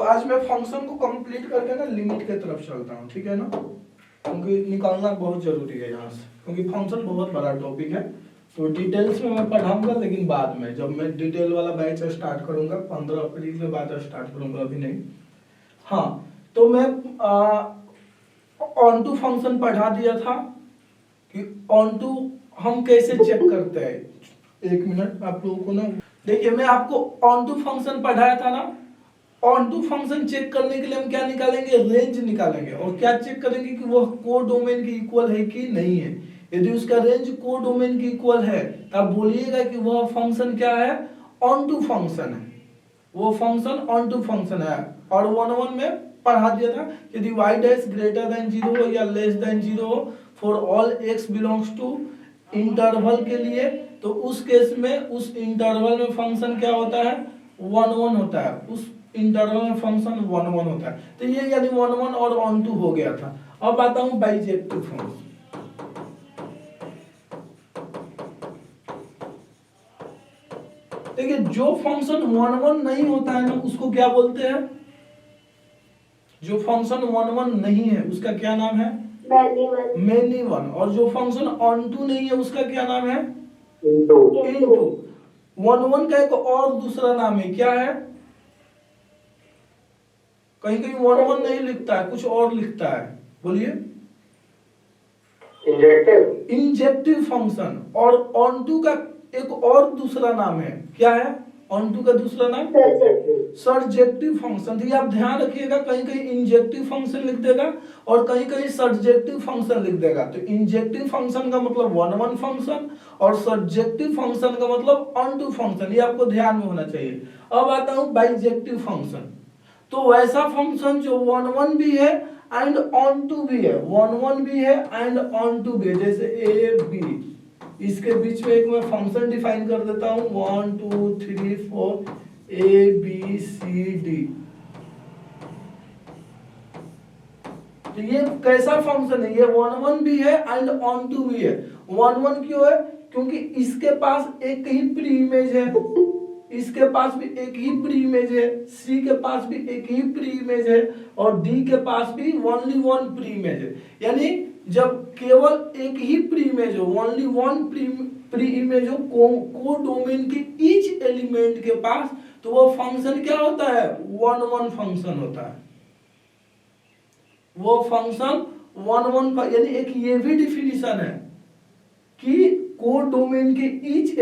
आज मैं फंक्शन को कंप्लीट करके ना लिमिट की तरफ चलता हूँ, ठीक है ना, क्योंकि निकालना बहुत जरूरी है यहाँ से, क्योंकि फंक्शन बहुत बड़ा टॉपिक है। तो डिटेल्स में मैं पढ़ाऊंगा, लेकिन बाद में जब मैं डिटेल वाला बैच स्टार्ट करूंगा 15 अप्रैल के बाद स्टार्ट करूंगा, अभी नहीं। हाँ, तो मैं ऑन टू फंक्शन पढ़ा दिया था कि ऑन टू हम कैसे चेक करते हैं। एक मिनट, आप लोगों को ना देखिए, मैं आपको ऑन टू फंक्शन पढ़ाया था ना। ऑन टू फंक्शन चेक करने के लिए हम क्या निकालेंगे, रेंज निकालेंगे, और क्या चेक करेंगे कि वह को डोमेन के इक्वल है कि नहीं है। यदि उसका रेंज को डोमेन के इक्वल है तब बोलिएगा कि वह फंक्शन क्या है, ऑन टू फंक्शन है, वो फंक्शन ऑन टू फंक्शन है। और 1 में पढ़ा दिया था, यदि y डैश ग्रेटर देन 0 हो या लेस देन 0 हो for all x belongs to interval के लिए, तो उस केस में उस इंटरवल में फंक्शन क्या होता है, 1 होता है, उस इंटरवल में फंक्शन 1 होता है। तो ये यानी 1 और ऑन टू हो गया था। अब आता हूं बाइजेक्टिव फंक्शन। देखिए, जो फंक्शन 1 नहीं होता है ना उसको क्या बोलते हैं, जो फंक्शन 1 नहीं है उसका क्या नाम है, मैनी वन। और जो फंक्शन ऑन टू नहीं है उसका क्या नाम है, इनटू। 1 का एक और दूसरा नाम है, क्या है, कहीं कहीं 1 नहीं लिखता है, कुछ और लिखता है, बोलिए। Injective function. और ऑन टू का एक और दूसरा नाम है, क्या है, ऑन टू का दूसरा नाम सर्जेक्टिव फंक्शन। तो आप ध्यान रखिएगा, कहीं कहीं इंजेक्टिव फंक्शन लिख देगा और कहीं कहीं सर्जेक्टिव फंक्शन लिख देगा। तो इंजेक्टिव फंक्शन का मतलब 1 फंक्शन और सर्जेक्टिव फंक्शन का मतलब ऑन टू फंक्शन, ये आपको ध्यान में होना चाहिए। अब आता हूं बाइजेक्टिव फंक्शन। तो वैसा फंक्शन जो 1 भी है एंड ऑन टू भी है, 1 भी है एंड ऑन टू भी है, जैसे ए बी। इसके बीच में एक मैं फंक्शन डिफाइन कर देता हूं, 1 2 3 4 ए बी सी डी। तो ये कैसा फंक्शन है, ये 1 भी है एंड ऑन टू भी है। 1 क्यों है, क्योंकि इसके पास एक ही प्री इमेज है, इसके पास भी एक ही प्री इमेज है, सी के पास भी एक ही प्री इमेज है, और डी के पास भी ओनली 1 प्री इमेज है। यानी जब केवल एक ही प्री इमेज हो, ओनली 1 प्री इमेज हो को डोमेन के ईच एलिमेंट के पास, तो वो फंक्शन क्या होता है, 1 फंक्शन होता है। वो फंक्शन 1 यानी एक ये भी डिफिनीशन है कि को डोमेन के ईच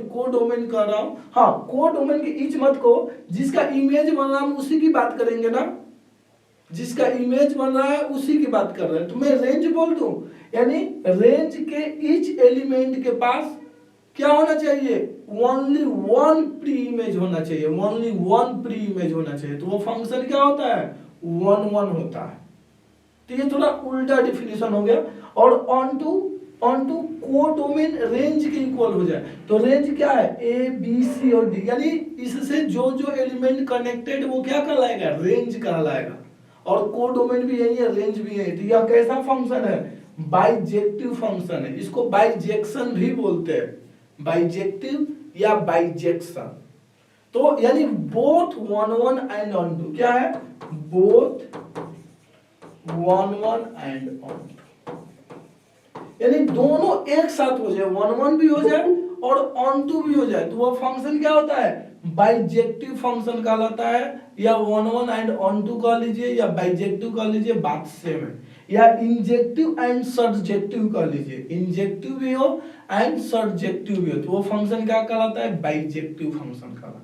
को डोमेन कर रहा हूं, हाँ, को डोमेन के ईच मत को, जिसका इमेज बन रहा है उसी की बात करेंगे ना, जिसका इमेज बन रहा है उसी की बात कर रहे हैं। तो मैं रेंज बोल दूं, यानी रेंज के ईच एलिमेंट के पास क्या होना चाहिए, ओनली 1 प्री इमेज होना चाहिए, ओनली 1 प्री इमेज होना चाहिए। तो वो फंक्शन क्या होता है, 1 होता है। तो ये थोड़ा उल्टा डिफिनेशन हो गया। और ऑन टू को डोमेन रेंज के इक्वल हो जाए, तो रेंज क्या है, ए बी सी और डी, यानी इससे जो जो एलिमेंट कनेक्टेड वो क्या कहलाएगा, रेंज कहलाएगा। और को डोमेन भी यही है, रेंज भी है। तो यह कैसा फंक्शन है, बाइजेक्टिव फंक्शन है। इसको बाइजेक्शन भी बोलते हैं, बाइजेक्टिव या बाइजेक्शन। तो यानी बोथ 1 एंड ऑन टू, क्या है, बोथ 1 एंड ऑन टू, यानी दोनों एक साथ हो जाए, 1 भी हो जाए और ऑन टू भी हो जाए, तो वो फंक्शन क्या होता है, बाइजेक्टिव फंक्शन कहलाता है। या 1 एंड ऑन टू कह लीजिए, या बाइजेक्टिव कह लीजिए, बात सेम है। या इंजेक्टिव एंड सर्जेक्टिव कह लीजिए, इंजेक्टिव भी हो एंड सर्जेक्टिव भी हो, तो वो फंक्शन क्या कहलाता है, बाइजेक्टिव फंक्शन कहलाता है।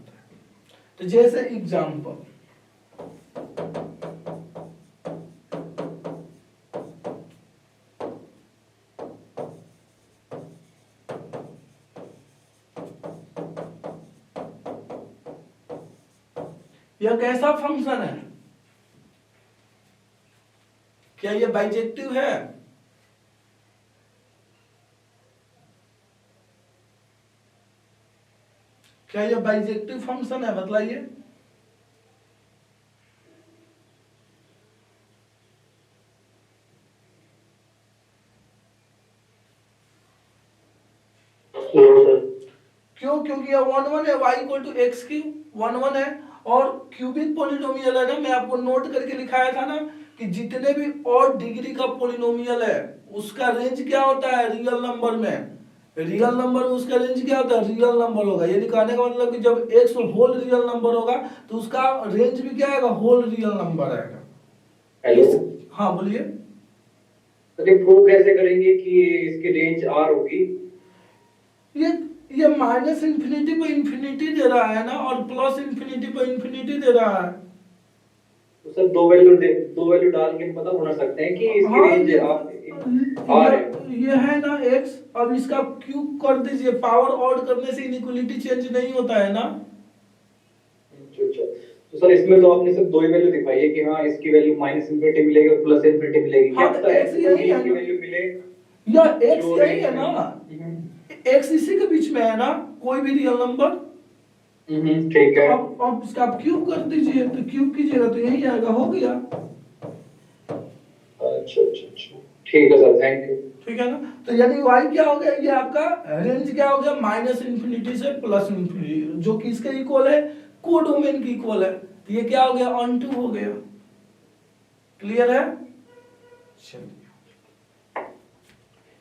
तो जैसे एग्जांपल, यह कैसा फंक्शन है, क्या यह बाइजेक्टिव है, क्या यह बाइजेक्टिव फंक्शन है, बतलाइए। क्यों, क्योंकि यह 1 है, y equal to x cube 1 है, और क्यूबिक पॉलिनोमियल है ना, मैं आपको नोट करके लिखाया था ना कि जितने भी और डिग्री का पॉलिनोमियल है उसका रेंज क्या होता है रियल नंबर में, रियल नंबर में उसका रेंज क्या होता है, रियल नंबर होगा। यानी कहने का मतलब कि जब x होल रियल नंबर होगा तो उसका रेंज भी क्या आएगा, होल रियल नंबर आएगा। हेलो, हाँ बोलिए। तो प्रूव कैसे करेंगे कि इसकी रेंज r होगी? ये माइनस इंफिनिटी पे इंफिनिटी दे रहा है ना और प्लस इंफिनिटी पे इंफिनिटी दे रहा है। तो सर दो वैल्यू डाल के पता होना सकते हैं कि इसकी हाँ रेंज r है। ये है ना x, अब इसका क्यूब कर दीजिए, पावर ऑड करने से इनइक्वालिटी चेंज नहीं होता है ना। अच्छा, तो सर इसमें तो आपने सिर्फ दो ही वैल्यू दिखाई है कि हाँ इसकी वैल्यू माइनस इंफिनिटी मिलेगी और प्लस इंफिनिटी मिलेगी। हाँ, क्या तो पता x यही है की ना, वैल्यू मिले या x जो यही रेंज है ना, में। x इसी के बीच में है ना, कोई भी रियल नंबर। ठीक है। अब इसका आप क्यूब कर दीजिए, तो क्यूब कीजिएगा तो यही आएगा, हो गया। अच्छा, ठीक है सर, थैंक यू। ठीक है ना, तो यानी y क्या हो गया, ये आपका रेंज क्या हो गया, माइनस इंफिनिटी से प्लस इंफिनिटी, जो कि इसके इक्वल है, कोडोमेन की इक्वल है। तो ये क्या हो गया, ऑन टू हो गया। क्लियर है? चलिए,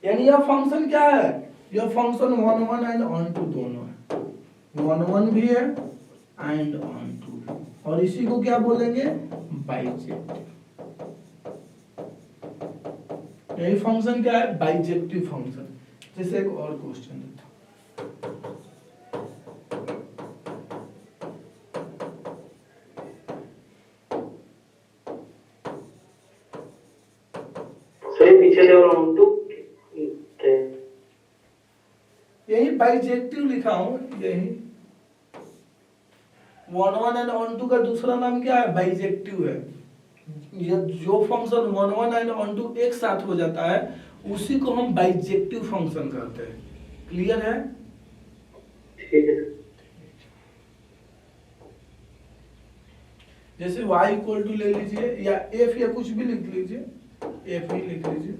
यानी यह फंक्शन क्या है, यह फंक्शन 1 1 एंड ऑन टू दोनों है, 1 1 भी है एंड ऑन टू, और इसी को क्या बोलेंगे, बाइजेक्टिव। यही फंक्शन क्या है, बाइजेक्टिव फंक्शन। जैसे एक और क्वेश्चन देता सर पीछे से और ऑन टू यही बाइजेक्टिव लिखा हूं, यही 1 1 एंड ऑन टू का दूसरा नाम क्या है, बाइजेक्टिव है। ये जो फंक्शन 1 1 एंड ऑन टू एक साथ हो जाता है उसी को हम बाइजेक्टिव फंक्शन कहते हैं। क्लियर है? ठीक है। जैसे y इक्वल टू ले लीजिए, या f या कुछ भी लिख लीजिए, f ही लिख लीजिए।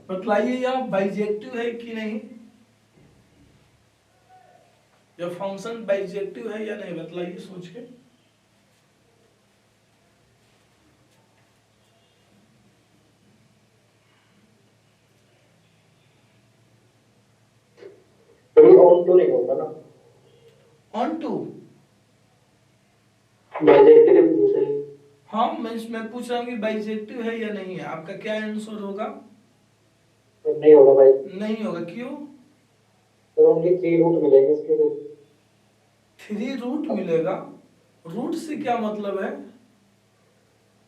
बतलाइए यह बाइजेक्टिव है कि नहीं, यह फंक्शन बाइजेक्टिव है या नहीं, बतलाइए सोच के। ऑन टू नहीं होगा ना, ऑन टू बाइजेक्टिव। हाँ, मैं पूछ रहा हूँ कि बाइजेक्टिव है या नहीं है, आपका क्या आंसर होगा? नहीं होगा भाई, नहीं होगा, क्यों? तो ओनली 3 रूट मिलेंगे इसके लिए। 3 रूट मिलेगा, रूट से क्या मतलब है?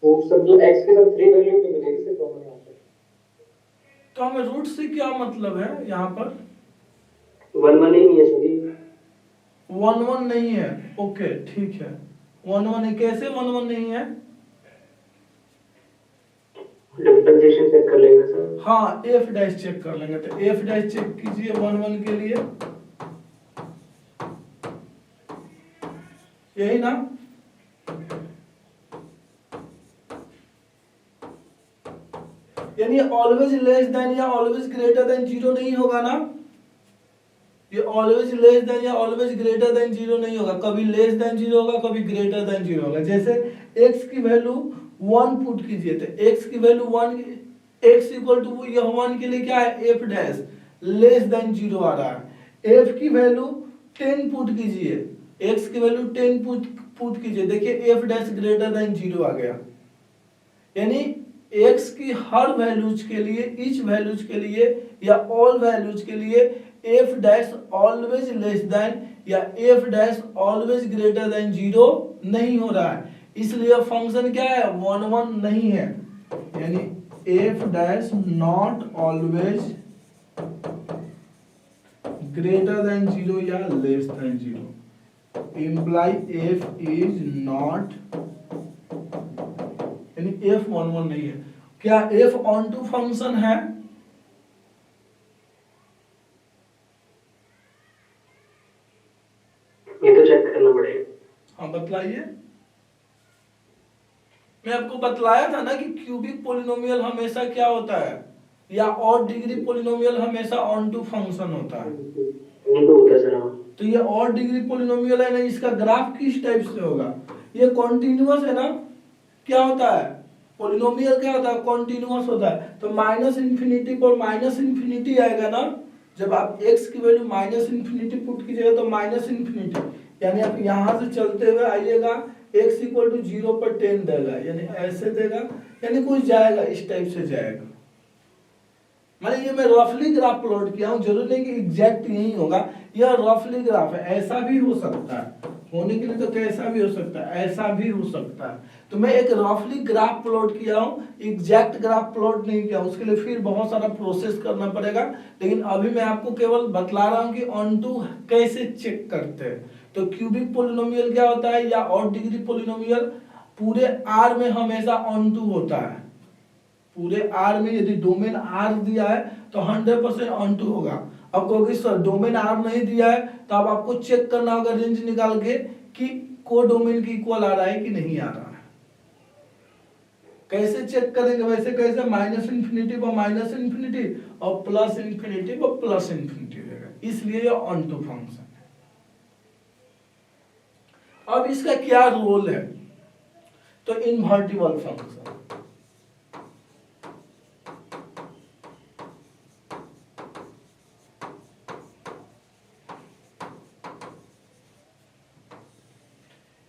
रूट सब जो x के साथ 3 वैल्यू पे मिलेगी सिर्फ दोनों यहाँ पे। तो हमें रूट से क्या मतलब है, यहाँ पर 1 1 ही नहीं है सभी, 1 1 नहीं है। ओके ठीक है, 1 1 है, कैसे 1 1 नहीं है? डिफरेंशिएशन चेक कर लेंगे सर। हाँ, एफ डैश चेक कर लेंगे, तो एफ डैश चेक कीजिए 1 1 के लिए, यही ना। यानी ऑलवेज लेस देन या ऑलवेज ग्रेटर देन 0 नहीं होगा ना, ये ऑलवेज लेस देन या ऑलवेज ग्रेटर देन 0 नहीं होगा, कभी लेस देन 0 होगा, कभी ग्रेटर देन 0 होगा। जैसे x की वैल्यू 1 पुट कीजिए, तो x की वैल्यू 1, x इक्वल टू यह 1 के लिए क्या है, f डैश लेस देन 0 आ रहा है। f की वैल्यू 10 पुट कीजिए, x की वैल्यू 10 पुट कीजिए, देखिए f डैश ग्रेटर देन 0 आ गया। यानी x की हर वैल्यूज के लिए, ईच वैल्यूज के लिए या ऑल वैल्यूज के लिए f dash always less than या f dash always greater than 0 नहीं हो रहा है, इसलिए फंक्शन क्या है, 1 1 नहीं है। यानी f dash not always greater than 0 या less than 0 imply f is not, यानी f 1 1 नहीं है। क्या f ऑन टू फंक्शन है? बतलाइए। मैं आपको बतलाया था ना कि क्यूबिक पोलिनोमियल हमेशा क्या होता है, या ऑड डिग्री पोलिनोमियल हमेशा ऑन टू फंक्शन होता है। तो ये ऑड डिग्री पोलिनोमियल है ना, इसका ग्राफ किस टाइप से होगा, ये कॉन्टिन्यूअस है ना, क्या होता है पोलिनोमियल, क्या होता है कॉन्टिन्यूअस होता है। तो माइनस इन्फिनिटी पर माइनस इन्फिनिटी आएगा ना, जब आप x की वैल्यू माइनस इन्फिनिटी पुट कीजिएगा तो माइनस इन्फिनिटी, यानी आप यहां से चलते हुए आइएगा x इक्वल टू 0 पर 10 देगा, यानी ऐसे देगा, यानी कुछ जाएगा इस टाइप से जाएगा। मैंने ये मैं रफली ग्राफ प्लॉट किया हूं, जरूरी नहीं कि एग्जैक्ट यही होगा, यह रफली ग्राफ है, ऐसा भी हो सकता है, होने के लिए तो कैसा भी हो सकता है, ऐसा भी हो सकता है। तो मैं एक रफली ग्राफ प्लॉट किया हूं, एग्जैक्ट ग्राफ प्लॉट नहीं किया, उसके लिए फिर बहुत सारा प्रोसेस करना पड़ेगा, लेकिन अभी मैं आपको केवल बतला रहा हूं कि ऑन टू कैसे चेक करते हैं। तो क्यूबिक पोलिनोमियल क्या होता है, या ऑड डिग्री पोलिनोमियल पूरे आर में हमेशा ऑन टू होता है। पूरे आर में यदि डोमेन आर दिया है तो 100% ऑन टू होगा। अब कहोगे सर डोमेन आर नहीं दिया है, तो अब आपको चेक करना होगा रेंज निकाल के कि को डोमेन की इक्वल आ रहा है कि नहीं आ रहा है। कैसे चेक करेंगे, वैसे कैसे, माइनस इन्फिनिटी पर माइनस इन्फिनिटी और प्लस इन्फिनिटी पर प्लस इन्फिनिटी देगा, इसलिए ये ऑन टू फंक्शन है। अब इसका क्या रोल है, तो इनवर्टिबल फंक्शन।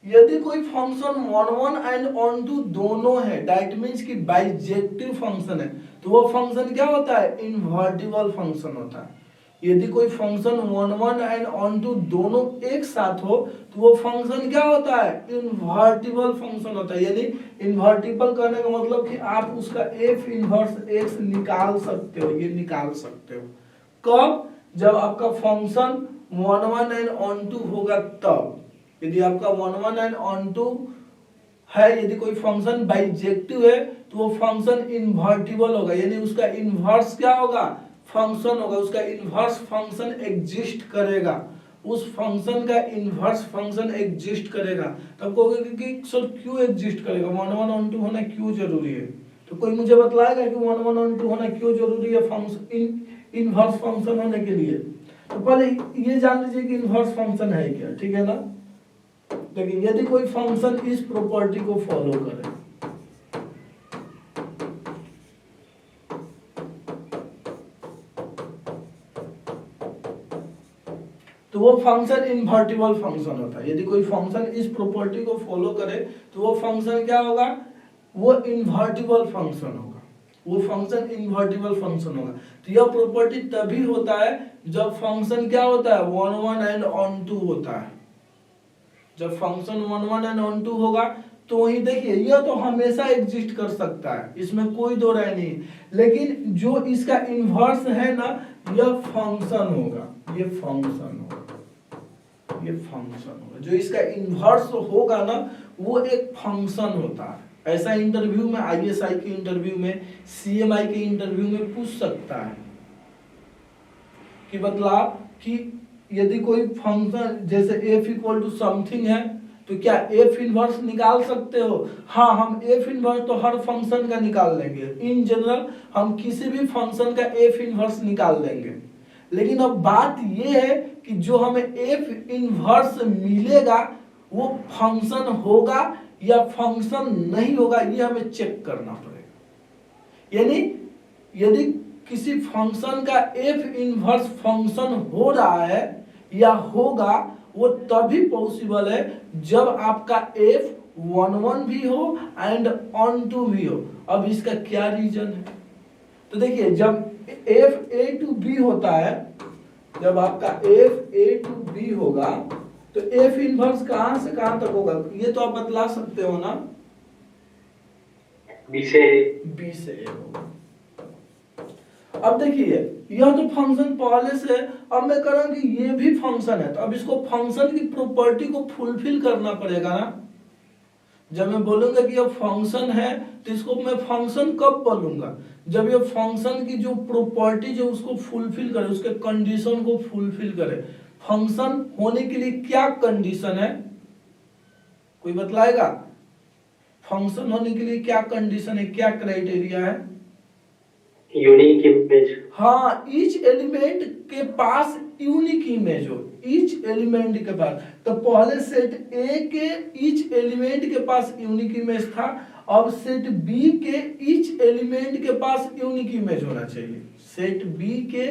यदि कोई function on one and onto दोनों है, दैट मींस कि बाइजेक्टिव फंक्शन है, तो वो फंक्शन क्या होता है, इनवर्टिबल फंक्शन होता है। यदि कोई function on one and onto दोनों एक साथ हो तो वो फंक्शन क्या होता है, इनवर्टिबल फंक्शन होता है। यानी इनवर्टिबल करने का मतलब कि आप उसका एफ इनवर्स एक्स निकाल सकते हो, ये निकाल सकते हो। कब, जब आपका function on one and onto होगा तब। यदि आपका on one and onto है, यदि कोई फंक्शन बाइजेक्टिव है तो वो फंक्शन इनवर्टिबल होगा, यानी उसका इनवर्स क्या होगा, फंक्शन होगा, उसका इनवर्स फंक्शन एग्जिस्ट करेगा, उस फंक्शन का इनवर्स फंक्शन एग्जिस्ट करेगा। तब कहोगे कि सर क्यों एग्जिस्ट करेगा, वन वन ऑन टू होना क्यों जरूरी है, तो कोई मुझे बतलाएगा कि वन वन ऑन टू होना क्यों जरूरी है फंक्शन इनवर्स फंक्शन होने के लिए। तो पहले ये जान लीजिए कि इनवर्स फंक्शन है क्या, ठीक है ना। लेकिन यदि कोई फंक्शन इस प्रॉपर्टी को फॉलो करे, तो वो फंक्शन इनवर्टिबल फंक्शन होता है। यदि कोई फंक्शन इस प्रॉपर्टी को फॉलो करे तो वो फंक्शन क्या होगा, वो इनवर्टिबल फंक्शन होगा, वो फंक्शन इनवर्टिबल फंक्शन होगा। तो यह प्रॉपर्टी तभी होता है जब फंक्शन क्या होता है, one one and onto होता है। जब function one one and onto होगा तो ही देखिए यह तो हमेशा एग्जिस्ट कर सकता है, इसमें कोई दो राय नहीं, लेकिन जो इसका इनवर्स है ना, यह फंक्शन होगा, ये फंक्शन होगा, ये फंक्शन होगा। जो इसका इनवर्स होगा ना वो एक फंक्शन होता है। ऐसा इंटरव्यू में, आईएसआई के इंटरव्यू में, सीएमआई के इंटरव्यू में पूछ सकता है कि मतलब कि यदि कोई फंक्शन जैसे f इक्वल टू समथिंग है तो क्या f इनवर्स निकाल सकते हो। हाँ, हम f इनवर्स तो हर फंक्शन का निकाल लेंगे, इन जनरल हम किसी भी फंक्शन का f इनवर्स निकाल लेंगे। लेकिन अब बात ये है कि जो हमें f इनवर्स मिलेगा वो फंक्शन होगा या फंक्शन नहीं होगा, ये हमें चेक करना पड़ेगा। यानी यदि किसी फंक्शन का f इनवर्स फंक्शन हो रहा है या होगा, वो तभी पॉसिबल है जब आपका f वन वन भी हो एंड ऑन टू भी हो। अब इसका क्या रीजन है, तो देखिए जब f a to b होता है, जब आपका f a to b होगा तो f इनवर्स कहां से कहां तक होगा, ये तो आप बतला सकते हो ना, b से a होगा। अब देखिए यह तो फंक्शन पहले से, अब मैं कह रहा हूं कि ये भी फंक्शन है, तो अब इसको फंक्शन की प्रॉपर्टी को फुलफिल करना पड़ेगा ना। जब मैं बोलूंगा कि यह फंक्शन है तो इसको मैं फंक्शन कब बोलूंगा, जब ये फंक्शन की जो प्रॉपर्टी जो उसको फुलफिल करे, उसके कंडीशन को फुलफिल करे। फंक्शन होने के लिए क्या कंडीशन है, कोई बतलाएगा? फंक्शन होने के लिए क्या कंडीशन है, क्या क्राइटेरिया है? Unique image. हाँ, ईच एलिमेंट के पास यूनिक इमेज हो, ईच एलिमेंट के पास। तो पहले सेट ए के ईच एलिमेंट के पास यूनिक इमेज था, अब सेट बी के ईच एलिमेंट के पास यूनिक इमेज होना चाहिए। सेट बी के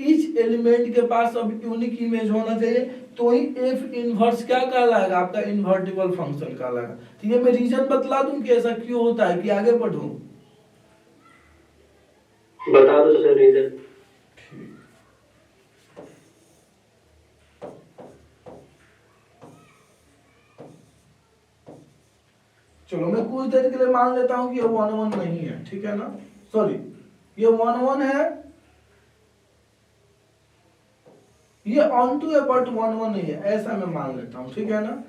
ईच एलिमेंट के पास अब यूनिक इमेज होना चाहिए, तो ही एफ इनवर्स क्या कहलाएगा? आपका इन्वर्टिबल फंक्शन कहलाएगा। तो ये मैं रीजन बतला दूं कि ऐसा क्यों होता है, कि आगे बढ़ूं? बता दो सर रीजन। चलो मैं कुछ देर के लिए मान लेता हूं कि ये 1 1 नहीं है, ठीक है ना? सॉरी, ये 1 1 है, ये ऑन टू है बट 1 1 नहीं है, ऐसा मैं मान लेता हूं, ठीक है ना?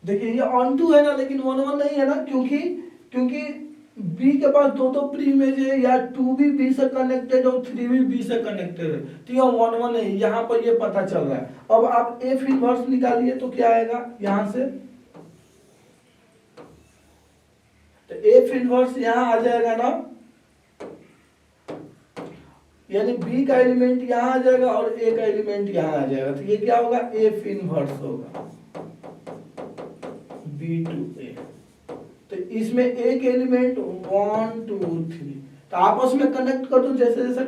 देखिए ये ऑन टू है ना, लेकिन 1 1 नहीं है ना, क्योंकि बी के पास दो प्री इमेज है, या 2 भी बी से कनेक्टेड और 3 भी बी से कनेक्टेड है, तो ये 1 1 नहीं, यहाँ पर ये पता चल रहा है। अब आप एफ इनवर्स निकालिए तो क्या आएगा यहां से? तो एफ इनवर्स यहां आ जाएगा ना, यानी बी का एलिमेंट यहां आ जाएगा और ए का एलिमेंट यहां आ जाएगा, तो ये क्या होगा? एफ इनवर्स होगा बी टू ए। तो इसमें एक एलिमेंट 1 2 3, तो आपस में कनेक्ट कर दो, जैसे जैसे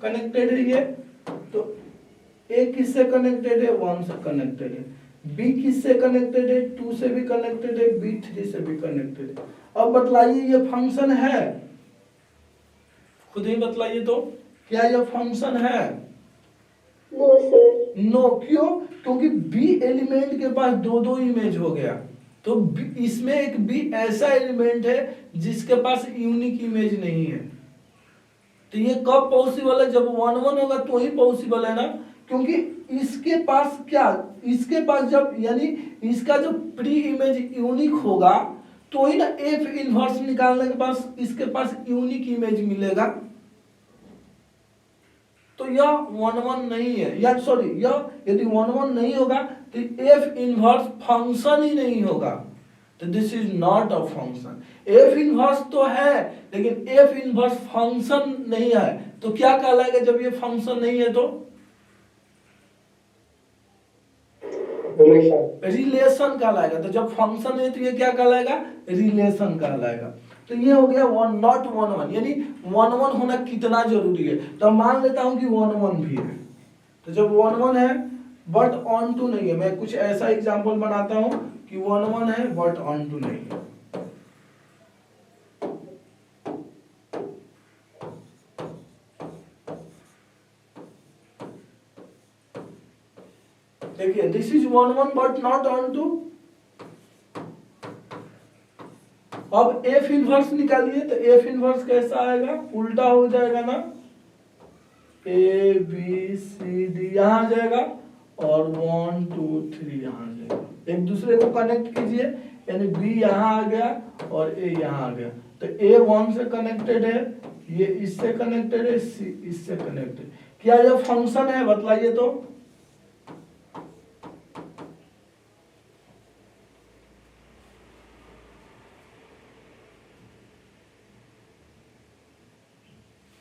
कनेक्टेड है ये, तो ए किससे कनेक्टेड है? 1 से कनेक्टेड है। बी किससे कनेक्टेड है? 2 से भी कनेक्टेड है, बी 3 से भी कनेक्टेड है। अब बतलाइए ये फंक्शन है? खुद ही बतलाइए तो, क्या ये फंक्शन है? No sir. नो, क्यों? क्योंकि बी एलिमेंट के पास दो इमेज हो गया, तो इसमें एक बी ऐसा एलिमेंट है जिसके पास यूनिक इमेज नहीं है। तो ये कब पॉसिबल है? जब 1 1 होगा तो ही पॉसिबल है ना, क्योंकि इसके पास क्या, इसके पास जब, यानी इसका जो प्री इमेज यूनिक होगा तो ही ना एफ इनवर्स निकालने के पास इसके पास यूनिक इमेज मिलेगा। तो यह 1 1 नहीं है, या सॉरी, यह यदि 1 1 नहीं होगा तो एफ इनवर्स फंक्शन ही नहीं होगा, तो this is not a function. F inverse तो है लेकिन एफ इनवर्स फंक्शन नहीं है, तो क्या कहलाएगा जब ये फंक्शन नहीं है? तो रिलेशन कहलाएगा। तो जब फंक्शन है तो ये क्या कहलाएगा? रिलेशन कहलाएगा। तो ये हो गया वन, नॉट 1 1, यानी 1 1 होना कितना जरूरी है? तो मान लेता हूं कि 1 1 भी है। तो जब 1 1 है बट ऑन टू नहीं है, मैं कुछ ऐसा एग्जांपल बनाता हूं कि 1 1 है बट ऑन टू नहीं है। देखिए this is 1 1 but not onto. अब एफ इनवर्स निकालिए, तो एफ इनवर्स कैसा आएगा? उल्टा हो जाएगा ना, ए बी सी डी यहां आ जाएगा और 1 2 3 यहां आ जाएगा। एक दूसरे को कनेक्ट कीजिए, यानी बी यहां आ गया और ए यहां आ गया। तो ए 1 से कनेक्टेड है, ये इससे कनेक्टेड है, सी इससे कनेक्टेड। क्या यह फंक्शन है? बतलाइए तो।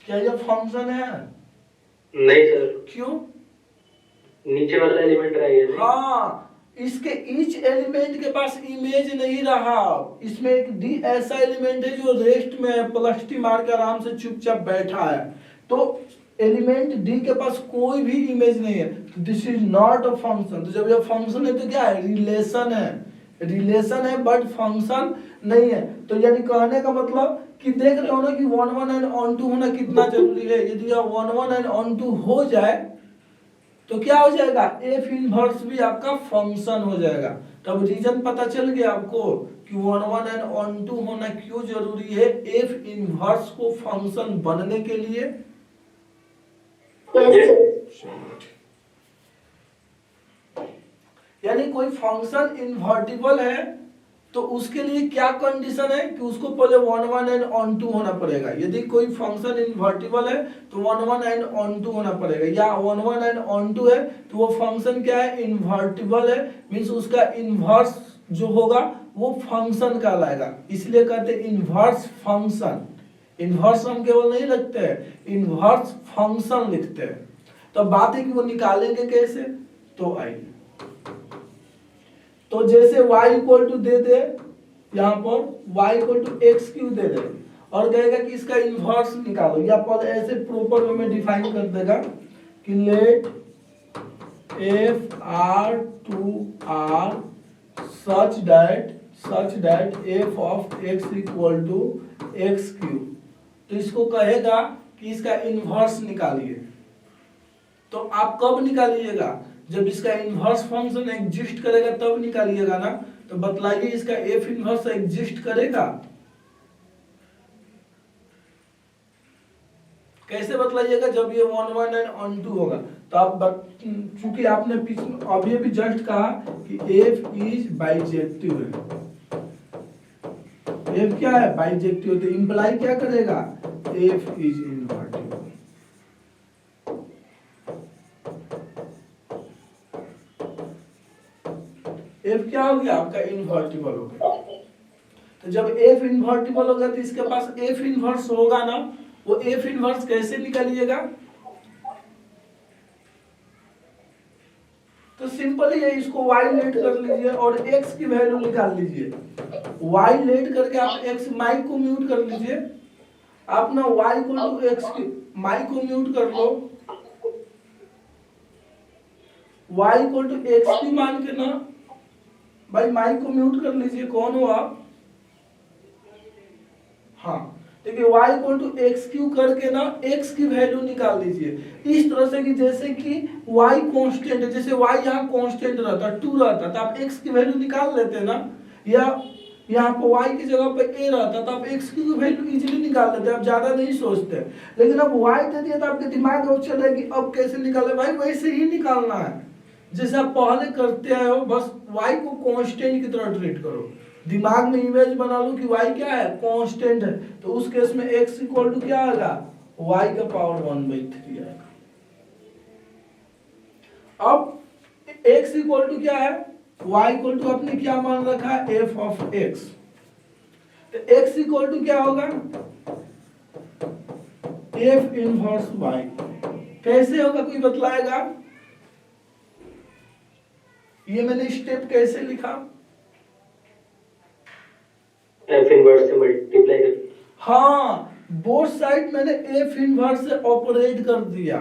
क्या यह फंक्शन है? नहीं सर। क्यों? नीचे वाला एलिमेंट रहेगा। हाँ, इसके ईच एलिमेंट के पास इमेज नहीं रहा। इसमें एक डी ऐसा एलिमेंट है जो रेस्ट में प्लस टी मार के आराम से चुपचाप बैठा है, तो एलिमेंट डी के पास कोई भी इमेज नहीं है, तो this is not a function. तो जब यह फंक्शन है तो क्या है? रिलेशन है। रिलेशन है बट फंक्शन नहीं है। तो यानी कहने का मतलब कि देख रहे हो ना कि 1 1 एंड ऑन टू होना कितना जरूरी है। यदि यह 1 1 एंड ऑन टू हो जाए तो क्या हो जाएगा? एफ इनवर्स भी आपका फंक्शन हो जाएगा। तब रीजन पता चल गया आपको कि 1 1 एंड ऑन टू होना क्यों जरूरी है एफ इनवर्स को फंक्शन बनने के लिए। यानी कोई फंक्शन इन्वर्टिबल है तो उसके लिए क्या कंडीशन है कि उसको पहले 1 1 एंड ऑन 2 होना पड़ेगा। यदि कोई फंक्शन इन्वर्टिबल है तो 1 1 एंड ऑन 2 होना पड़ेगा, या 1 1 एंड ऑन 2 है तो वो फंक्शन क्या है, इन्वर्टिबल है, मींस उसका इन्वर्स जो होगा वो फंक्शन कहलाएगा। इसलिए कहते हैं इन्वर्स फंक्शन। इन्वर्स हम केवल नहीं लिखते हैं, इन्वर्स फंक्शन लिखते हैं। तो बात है कि वो निकालेंगे कैसे, तो आइए, तो जैसे y इक्वल टू दे दे, यहाँ पर y equal to x cube दे दे और कहेगा कि इसका इन्वर्स निकालो, या पहले ऐसे प्रॉपर वे में डिफाइन कर देगा कि लेट f r to r such that f of x equal to x cube. तो इसको कहेगा कि इसका इन्वर्स निकालिए। तो आप कब निकालिएगा, जब इसका इन्वर्स फंक्शन एग्जिस्ट करेगा तब निकालिएगा ना। तो बतलाइए इसका एफ इन्वर्स एग्जिस्ट करेगा, कैसे बतलाइएगा, जब ये 1 1 एंड ऑन 2 होगा। तो आप चूंकि आपने अभी अभी जस्ट कहा कि एफ इज बाइजेक्टिव है, एफ क्या है, बाइजेक्टिव, तो इंप्लाई क्या करेगा, एफ इज इन्वर्टिबल। एफ क्या हो गया आपका, इन्वर्टिबल हो गया। तो जब एफ इन्वर्टिबल हो गया तो इसके पास एफ इन्वर्स होगा ना, वो एफ इन्वर्स कैसे निकालिएगा, तो सिंपल ही है, इसको y लेट कर लीजिए और x की वैल्यू निकाल लीजिए। y लेट करके आप x माई को म्यूट कर लीजिए, आप ना y को टू x की माई को म्यूट कर लो, y इक्वल टू एक्स की मान के ना भाई माई को म्यूट कर लीजिए। कौन हो आप, हाँ देखिए y equal to x cube करके ना x की वैल्यू निकाल लीजिए इस तरह से कि जैसे कि y कांस्टेंट है, जैसे y यहाँ कांस्टेंट रहता 2 रहता तो आप x की वैल्यू निकाल लेते ना, या यहाँ पर y की जगह पे a रहता तो आप x की वैल्यू इजीली निकाल लेते, आप ज्यादा नहीं सोचते। लेकिन अब y दे दिया तो आपके दिमाग में चल रहा है कि अब कैसे निकाले, भाई वैसे ही निकालना है जैसे आप पहले करते आए हो, बस y को कांस्टेंट की तरह ट्रीट करो। दिमाग में इमेज बना लो कि y क्या है, कांस्टेंट है, तो उस केस में x इक्वल टू क्या आएगा, y का पावर 1/3 आएगा। अब x इक्वल टू क्या है, y इक्वल टू आपने क्या मान रखा है, f ऑफ x, तो x इक्वल टू क्या होगा, f इनवर्स y। कैसे होगा कोई बतलाएगा, ये मैंने स्टेप कैसे लिखा, एफ इनवर्स से मल्टीप्लाई कर, हाँ बोथ साइड मैंने एफ इनवर्स से ऑपरेट कर दिया,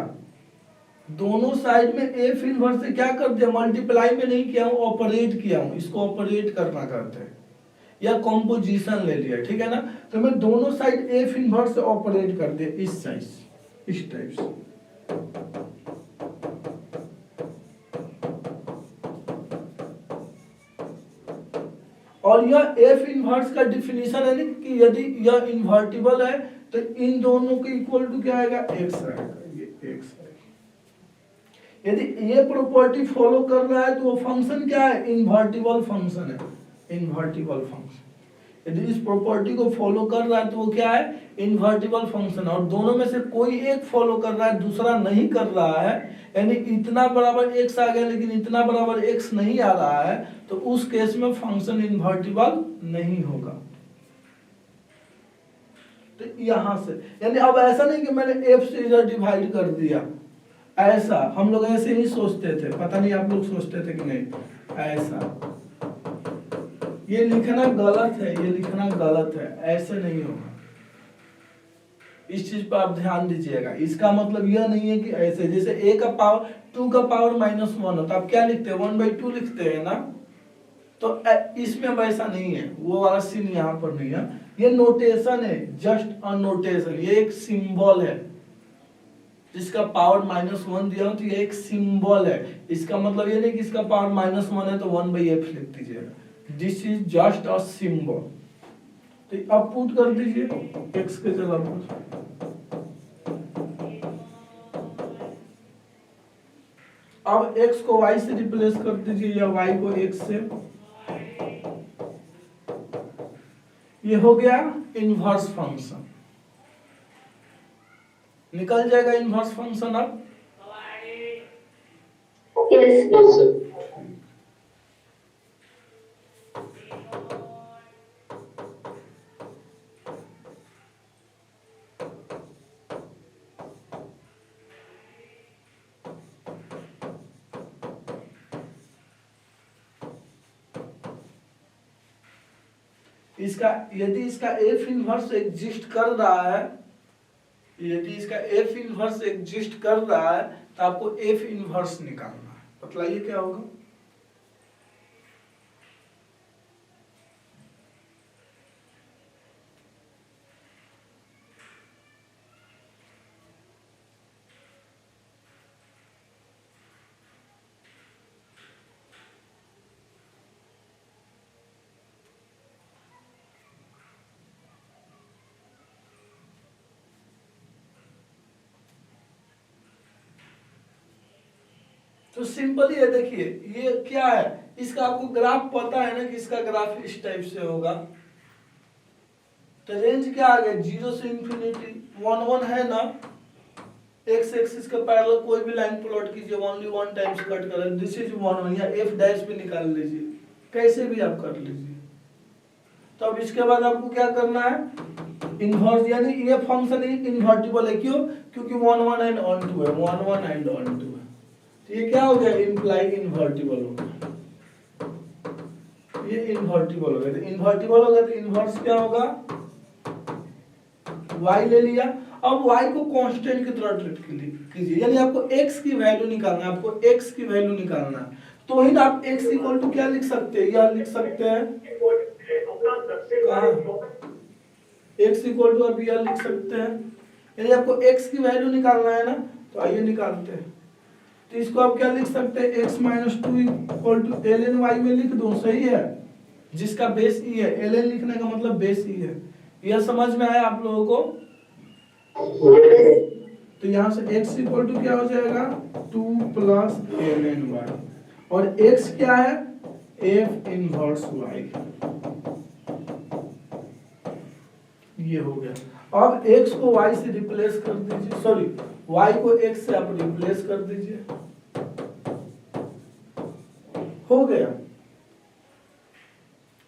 दोनों साइड में एफ इनवर्स से क्या कर दिया, मल्टीप्लाई में नहीं किया हूं, ऑपरेट किया हूं। इसको ऑपरेट करना कहते हैं, या कंपोजिशन ले लिया, ठीक है ना। तो मैं दोनों साइड एफ इनवर्स से ऑपरेट कर दिया इस साइड, इस टाइप से। और यह एफ इनवर्स का डिफिनीशन है कि यदि यह इन्वर्टिबल है तो इन दोनों के इक्वल टू क्या आएगा, एक्स आएगा, ये एक्स आएगा। यदि ये प्रॉपर्टी फॉलो कर रहा है तो वो फंक्शन क्या है, इन्वर्टिबल फंक्शन है, इन्वर्टिबल फंक्शन। यदि इस प्रॉपर्टी को फॉलो कर रहा है तो वो क्या है, इन्वर्टिबल फंक्शन। और दोनों में से कोई एक फॉलो कर रहा है, दूसरा नहीं कर रहा है, यानी इतना बराबर x आ गया लेकिन इतना बराबर x नहीं आ रहा है, तो उस केस में फंक्शन इन्वर्टिबल नहीं होगा। तो यहां से यानी अब ऐसा नहीं कि मैंने f से इधर डिवाइड कर दिया, ऐसा हम लोग ऐसे ही सोचते थे, पता नहीं आप लोग सोचते थे कि नहीं, ऐसा ये लिखना गलत है, ये लिखना गलत है, ऐसे नहीं होगा। इस चीज पर आप ध्यान दीजिएगा। इसका मतलब यह नहीं है कि ऐसे, जैसे a का पावर 2 का पावर -1 हो तो आप क्या लिखते हैं, 1/2 लिखते हैं ना। तो इसमें वैसा नहीं है, वो वाला सीन यहाँ पर नहीं है। ये नोटेशन है, जस्ट अ नोटेशन, ये एक सिंबल है जिसका पावर -1 दिया हो तो ये एक सिंबल है। इसका मतलब ये नहीं कि इसका पावर -1 है तो 1/f लिख दीजिएगा, this is just a symbol. तो अब पुट कर दीजिए x के जगह पर, अब x को y से रिप्लेस कर दीजिए या y को x से, ये हो गया इनवर्स फंक्शन। निकल जाएगा इनवर्स फंक्शन अब। Yes. Yes, sir. इसका यदि इसका एफ इनवर्स एग्जिस्ट कर रहा है, यदि इसका एफ इनवर्स एग्जिस्ट कर रहा है तो आपको एफ इनवर्स निकालना है। बतलाइए क्या होगा। तो सिंपल ये देखिए, ये क्या है, इसका आपको ग्राफ पता है ना कि इसका ग्राफ इस टाइप से होगा। तो रेंज क्या आ गया, 0 से इंफिनिटी। 1 1 है ना, एक्स एक्सिस के पैरेलल कोई भी लाइन प्लॉट कीजिए, ओनली वन टाइम से कट करें। दिस इज 1 1, या एफ डैश पे निकाल लीजिए, कैसे भी आप कर लीजिए। तो अब इसके बाद आपको क्या करना है, इनवर्स, यानी ये फंक्शन इनवर्टिबल है। क्यों? क्योंकि 1 1 एंड ऑन 2 है, 1 1 एंड ऑन 2 है। तो ये क्या हो गया, इम्प्लाई इन्वर्टिबल हो गया, ये इन्वर्टिबल हो गया। तो इन्वर्टिबल हो गया तो इनवर्स क्या होगा, y ले लिया। अब y को कांस्टेंट की तरह ट्रीट कीजिए, यानी आपको x की वैल्यू निकालना है, आपको x की वैल्यू निकालना है। तो ही आप x इक्वल टू क्या लिख सकते हैं, या लिख सकते हैं कहाँ, x इक्वल टू आप यह लिख सकते हैं, यानी आपको x की वैल्यू निकालना है ना। तो आइए निकालते हैं। तो इसको आप क्या लिख सकते हैं, x minus two equal to L N Y में लिख दो, सही है, जिसका बेस ई है। एल एन लिखने का मतलब बेस ई है। यह समझ में आया आप लोगों को। तो यहाँ से x इक्वल टू क्या हो जाएगा, 2 प्लस एल एन वाई, और x क्या है, f इनवर्स y। ये हो गया। अब x को y से रिप्लेस कर दीजिए, सॉरी y को x से आप रिप्लेस कर दीजिए, हो गया।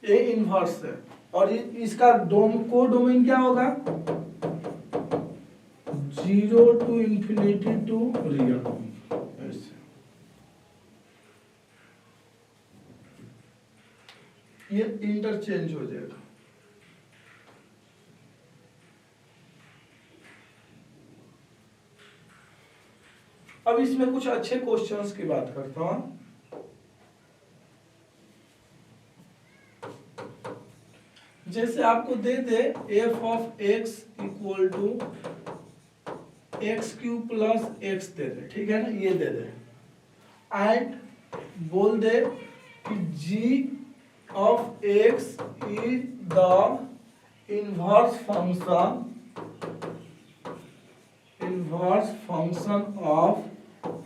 ये इनवर्स है, और इसका को डोमेन क्या होगा, 0 टू इंफिनिटी टू रियल। ऐसे ये इंटरचेंज हो जाएगा। अब इसमें कुछ अच्छे क्वेश्चंस की बात करता हूं। जैसे आपको दे दे f of x equal to x cube plus x दे दे, ठीक है ना, ये दे दे, एंड बोल दे कि g of x is the inverse function of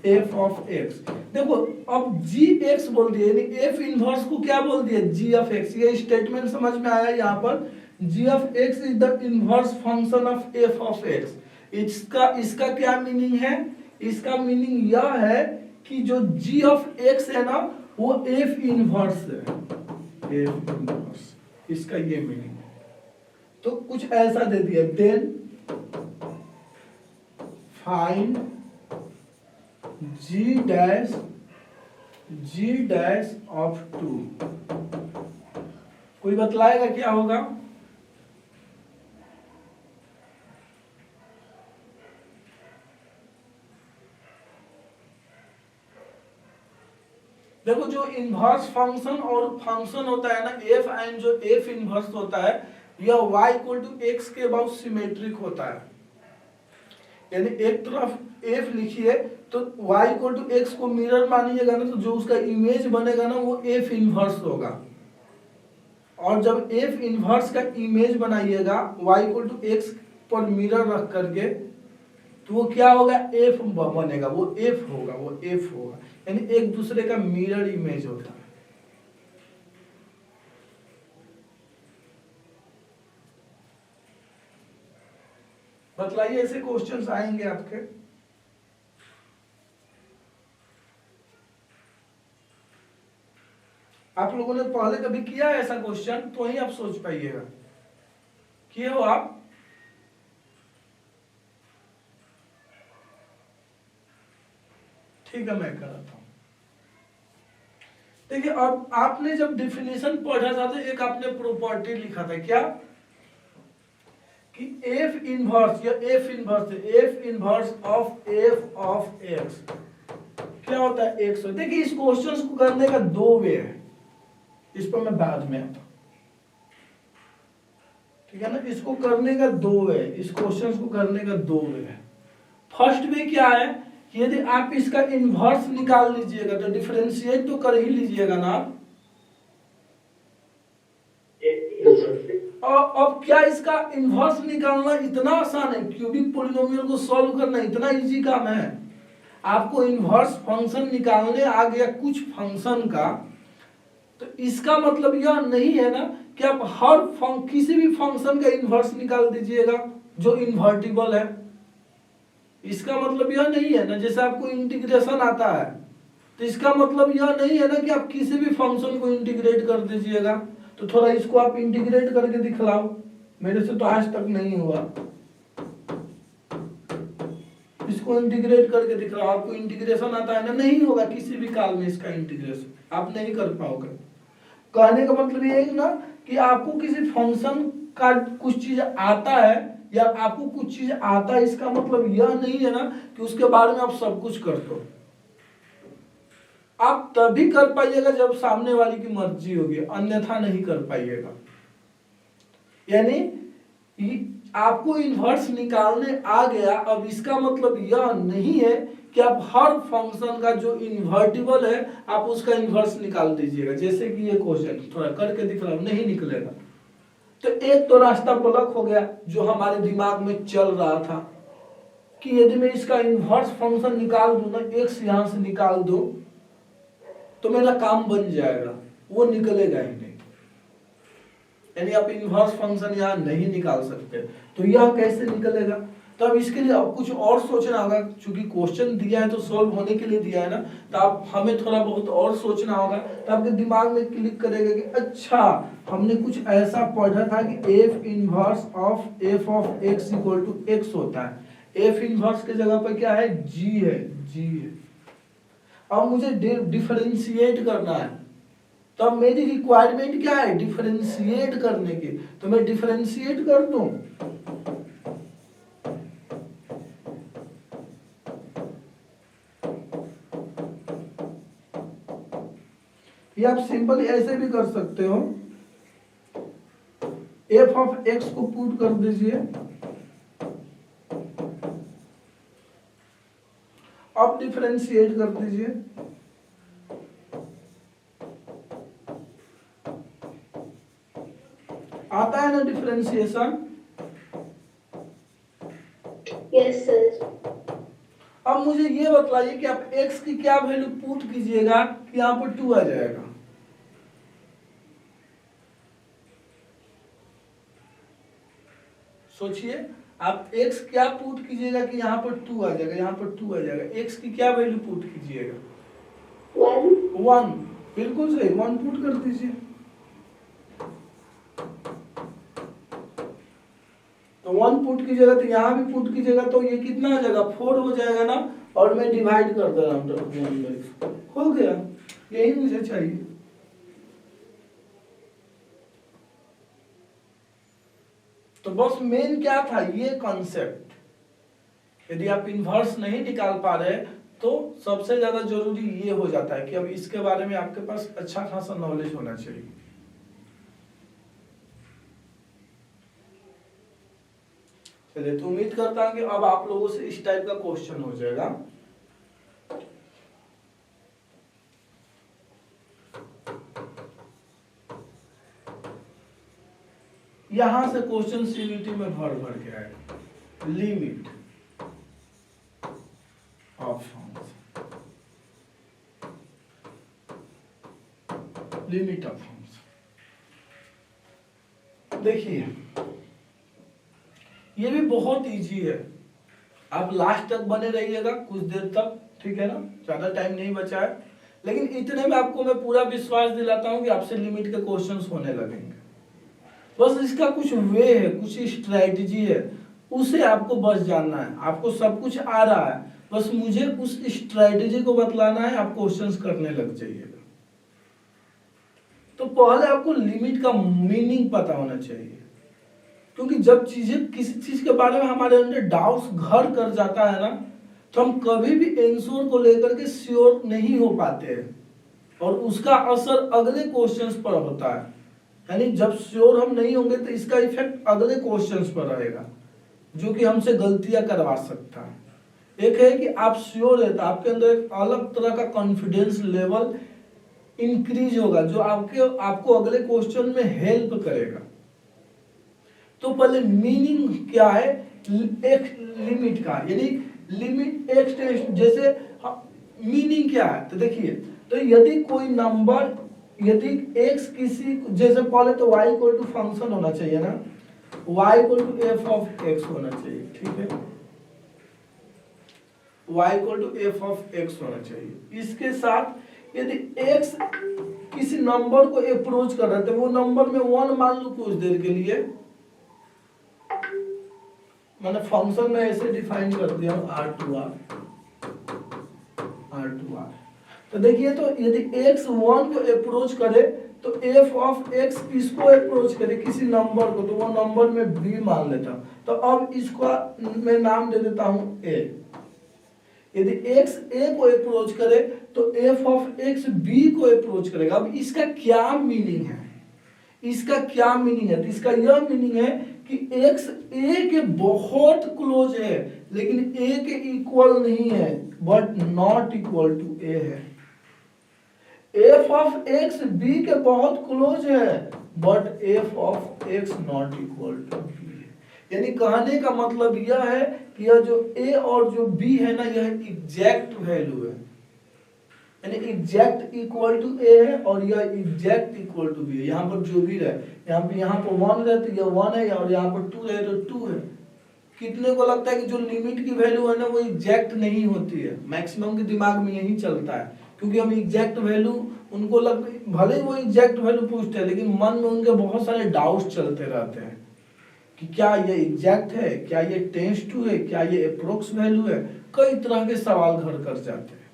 f of x। देखो अब g x बोल दिए, यानी f इनवर्स को क्या बोल दिया, g ऑफ x। ये स्टेटमेंट समझ में आया यहाँ पर, g of x is the inverse function of f of x। इसका क्या मीनिंग है, इसका मीनिंग यह है कि जो g ऑफ x है ना वो f इनवर्स है, f इनवर्स, इसका ये मीनिंग है। तो कुछ ऐसा दे दिया, then find g dash of 2। कोई बतलाएगा क्या होगा, देखो जो इनवर्स फंक्शन और फंक्शन होता है ना एफ एंड जो एफ इनवर्स होता है, यह y इक्वल टू एक्स के अबाउट सिमेट्रिक होता है। यानी एक तरफ एफ लिखिए तो y इक्वल टू एक्स को मिरर मानिएगा ना, तो जो उसका इमेज बनेगा ना वो एफ इनवर्स होगा। और जब एफ इनवर्स का इमेज बनाइएगा y इक्वल टू एक्स पर मिरर रख करके, तो वो क्या होगा, एफ बनेगा, वो एफ होगा, वो एफ होगा। यानी एक दूसरे का मिरर इमेज होता है। बतलाइए, ऐसे क्वेश्चंस आएंगे आपके। आप लोगों ने पहले कभी किया है ऐसा क्वेश्चन? तो ही आप सोच पाइएगा। किए हो आप? ठीक है, मैं कराता हूं। देखिए, अब आपने जब डिफिनेशन पढ़ा था तो एक आपने प्रॉपर्टी लिखा था, क्या कि एफ इनवर्स या एफ इनवर्स ऑफ एक्स क्या होता है? एक्स। देखिए, इस क्वेश्चन को करने का दो वे है, इस पर मैं बाद में आता हूं, ठीक है ना। इसको करने का दो वे, इस क्वेश्चन को करने का दो वे है। फर्स्ट वे क्या है कि यदि आप इसका इन्वर्स निकाल लीजिएगा तो डिफरेंशिएट तो कर ही लीजिएगा ना आप। और अब क्या इसका इन्वर्स निकालना इतना आसान है? क्यूबिक पॉलिनोमियल को सॉल्व करना इतना इजी काम है? आपको इन्वर्स फंक्शन निकालने आ गया कुछ फंक्शन का, तो इसका मतलब यह नहीं है ना कि आप किसी भी फंक्शन का इन्वर्स निकाल दीजिएगा जो इन्वर्टिबल है। इसका मतलब यह नहीं है ना, जैसे आपको इंटीग्रेशन आता है तो इसका मतलब यह नहीं है ना कि आप किसी भी फंक्शन को इंटीग्रेट कर दीजिएगा। तो थोड़ा इसको आप इंटीग्रेट करके दिखलाओ, मेरे से तो आज तक नहीं हुआ। इसको इंटीग्रेट करके दिखलाओ, आपको इंटीग्रेशन आता है ना? नहीं होगा किसी भी काल में इसका इंटीग्रेशन, आप नहीं कर पाओगे। कहने का मतलब ये है ना कि आपको किसी फंक्शन का कुछ चीज आता है या आपको कुछ चीज आता है, इसका मतलब यह नहीं है ना कि उसके बारे में आप सब कुछ कर दो। आप तभी कर पाइएगा जब सामने वाली की मर्जी होगी, अन्यथा नहीं कर पाइएगा। यानी आपको इन्वर्स निकालने आ गया, अब इसका मतलब यह नहीं है कि आप हर फंक्शन का जो इन्वर्टिबल है आप उसका इन्वर्स निकाल दीजिएगा। जैसे कि ये क्वेश्चन थोड़ा करके दिख रहा हूं, नहीं निकलेगा। तो एक तो रास्ता ब्लॉक हो गया जो हमारे दिमाग में चल रहा था कि यदि मैं इसका इन्वर्स फंक्शन निकाल दूं ना, एक्स यहां से निकाल दूं तो मेरा काम बन जाएगा, वो निकलेगा ही नहीं। यानी आप इन्वर्स फंक्शन यहां नहीं निकाल सकते, तो यह कैसे निकलेगा? तो अब इसके लिए अब कुछ और सोचना होगा, क्योंकि क्वेश्चन दिया है तो सॉल्व होने के लिए दिया है ना, तो आप हमें थोड़ा बहुत और सोचना होगा। तो आपके दिमाग में क्लिक करेगा कि अच्छा हमने कुछ ऐसा पढ़ा था कि F inverse of F of x equal to x होता है। एफ इनवर्स के जगह पर क्या है? जी है, जी है। अब मुझे डिफरेंशिएट करना है, तो अब मेरी रिक्वायरमेंट क्या है? डिफरेंशिएट करने की। तो मैं डिफरेंशिएट कर दूं, या आप सिंपल ऐसे भी कर सकते हो, एफ ऑफ एक्स को पुट कर दीजिए। अब डिफरेंशिएट कर दीजिए, आता है ना डिफरेंशिएशन? Yes sir. अब मुझे ये बतलाइए कि आप x की क्या वैल्यू पुट कीजिएगा कि यहां पर 2 आ जाएगा। सोचिए, आप x क्या पुट कीजिएगा कि यहां पर 2 आ जाएगा, यहां पर 2 आ जाएगा। x की क्या वैल्यू पुट कीजिएगा? 1। बिल्कुल सही, 1 पुट कर दीजिए। तो 1 पुट कीजिएगा तो यहां भी पुट कीजिएगा तो ये कितना आ जाएगा? 4 हो जाएगा ना। और मैं डिवाइड कर दे रहा हूं, हो गया। यही मुझे चाहिए। तो बस मेन क्या था? ये कॉन्सेप्ट। यदि आप इन्वर्स नहीं निकाल पा रहे तो सबसे ज्यादा जरूरी ये हो जाता है कि अब इसके बारे में आपके पास अच्छा खासा नॉलेज होना चाहिए। चलिए, तो उम्मीद करता हूं कि अब आप लोगों से इस टाइप का क्वेश्चन हो जाएगा। यहां से क्वेश्चन सीवीटी में भर भर के आएगा। Limit of function, limit of function. देखिए, ये भी बहुत इजी है, आप लास्ट तक बने रहिएगा कुछ देर तक, ठीक है ना, ज्यादा टाइम नहीं बचा है, लेकिन इतने में आपको मैं पूरा विश्वास दिलाता हूं कि आपसे लिमिट के क्वेश्चंस होने लगेंगे। बस इसका कुछ वे है, कुछ स्ट्रेटजी है, उसे आपको बस जानना है। आपको सब कुछ आ रहा है, बस मुझे उस स्ट्रेटजी को बतलाना है, आप क्वेश्चंस करने लग जाइएगा। तो पहले आपको लिमिट का मीनिंग पता होना चाहिए, क्योंकि जब चीजें किसी चीज के बारे में हमारे अंदर डाउट्स घर कर जाता है ना, तो हम कभी भी आंसर को लेकर के श्योर नहीं हो पाते हैं, और उसका असर अगले क्वेश्चंस पर होता है। यानी जब श्योर हम नहीं होंगे तो इसका इफेक्ट अगले क्वेश्चंस पर रहेगा, जो कि हमसे गलतियां करवा सकता है। एक है कि आप श्योर है तो आपके अंदर एक अलग तरह का कॉन्फिडेंस लेवल इंक्रीज होगा, जो आपको अगले क्वेश्चन में हेल्प करेगा। तो पहले मीनिंग क्या है एक लिमिट का, यानी लिमिट एक्सटेंशन, जैसे मीनिंग क्या है तो देखिए, तो यदि कोई नंबर, यदि x किसी, जैसे पहले तो y इक्वल टू फंक्शन होना चाहिए ना, y equal to F of x होना चाहिए, ठीक है, y equal to F of x होना चाहिए। इसके साथ यदि x किसी नंबर को अप्रोच कर रहे थे, वो नंबर में 1 मान लो कुछ देर के लिए, मैंने फंक्शन में ऐसे डिफाइन कर दिया r टू r, तो देखिए, तो यदि x 1 को अप्रोच करे तो f ऑफ x किसको अप्रोच करे, किसी नंबर को, तो वो नंबर में b मान लेता हूं। तो अब इसको मैं नाम दे देता हूं a। यदि x a को अप्रोच करे तो f ऑफ x b को अप्रोच करेगा। अब इसका क्या मीनिंग है, इसका क्या मीनिंग है, तो इसका यह मीनिंग है कि x a के बहुत क्लोज है, लेकिन a के इक्वल नहीं है, but not equal to a है। f ऑफ x b के बहुत क्लोज है, but f of x not equal to b है। यानी कहने का मतलब यह है कि यह जो a और जो b है ना, यह एग्जैक्ट वैल्यू है, यानी एग्जैक्ट इक्वल टू a है, और यह एग्जैक्ट इक्वल टू b है। यहाँ पर जो भी रहे, यहाँ पर 1 रहे तो यह 1 है, और यहाँ पर 2 रहे तो 2 है। कितने को लगता है कि जो लिमिट की वैल्यू है ना, वो एग्जैक्ट नहीं होती है? मैक्सिमम के दिमाग में यही चलता है, क्योंकि हम एग्जैक्ट वैल्यू उनको भले ही वो एग्जैक्ट वैल्यू पूछते हैं, लेकिन मन में उनके बहुत सारे डाउट्स चलते रहते हैं कि क्या ये एग्जैक्ट है, क्या ये टेंस टू है, क्या ये अप्रोक्स वैल्यू है, कई तरह के सवाल घर कर जाते हैं।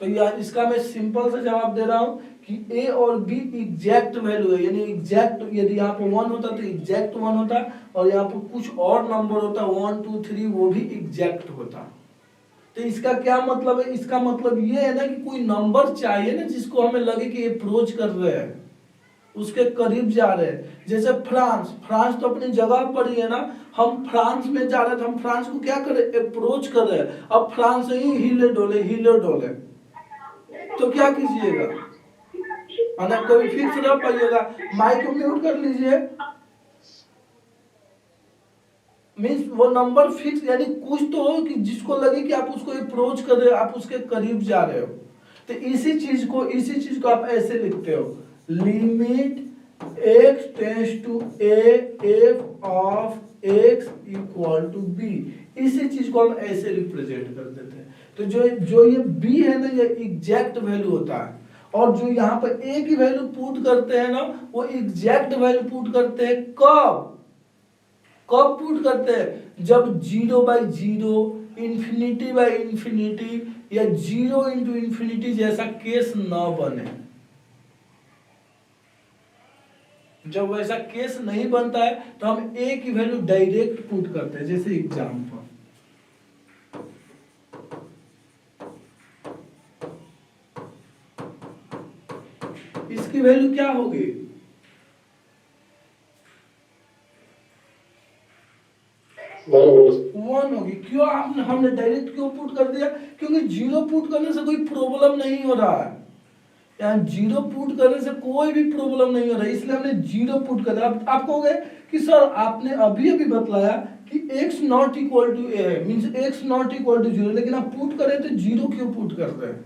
तो यार इसका मैं सिंपल सा जवाब दे रहा हूं कि a और b एग्जैक्ट वैल्यू है, यानी एग्जैक्ट, यदि यहाँ पर 1 होता तो एग्जैक्ट 1 होता, और यहाँ पर कुछ और नंबर होता 1 2 3, वो भी एग्जैक्ट होता। तो इसका क्या मतलब है, इसका मतलब ये है ना कि कोई नंबर चाहिए ना जिसको हमें लगे कि अप्रोच कर रहे हैं, उसके करीब जा रहे हैं। जैसे फ्रांस तो अपनी जगह पर ही है ना, हम फ्रांस में जा रहे थे, हम फ्रांस को क्या करें, अप्रोच कर रहे हैं। अब फ्रांस ही हिले डोले, तो क्या कीजिएगा, माना कोई फिक्स रह पाइएगा, माइक को म्यूट कर लीजिए, मीन्स वो नंबर फिक्स, यानी कुछ तो हो कि जिसको लगे कि आप उसको अप्रोच कर रहे हो, आप उसके करीब जा रहे हो। तो इसी चीज को आप ऐसे लिखते हो, limit x tends to a f of x equal to b। इसी चीज को हम ऐसे रिप्रेजेंट कर देते हैं। तो जो ये b है ना, ये एग्जैक्ट वैल्यू होता है, और जो यहाँ पर a की वैल्यू पुट करते हैं ना, वो एग्जैक्ट वैल्यू पुट करते हैं। कब पुट करते हैं, जब 0/0, ∞/∞, या 0 इंटू इन्फिनिटी जैसा केस न बने। जब वैसा केस नहीं बनता है तो हम a की वैल्यू डायरेक्ट पुट करते हैं। जैसे एग्जाम्पल, इसकी वैल्यू क्या होगी, वन होगी। क्यों हमने डायरेक्ट क्यों पुट कर दिया, क्योंकि 0 पुट करने से कोई प्रॉब्लम नहीं हो रहा है, यहाँ 0 पुट करने से कोई भी प्रॉब्लम नहीं हो रहा है, इसलिए हमने 0 पुट कर दिया। अब आप कहोगे कि सर आपने अभी बतलाया कि x not equal to a है, means x not equal to 0, लेकिन आप पुट करें तो 0 क्यों पुट कर रहे हैं?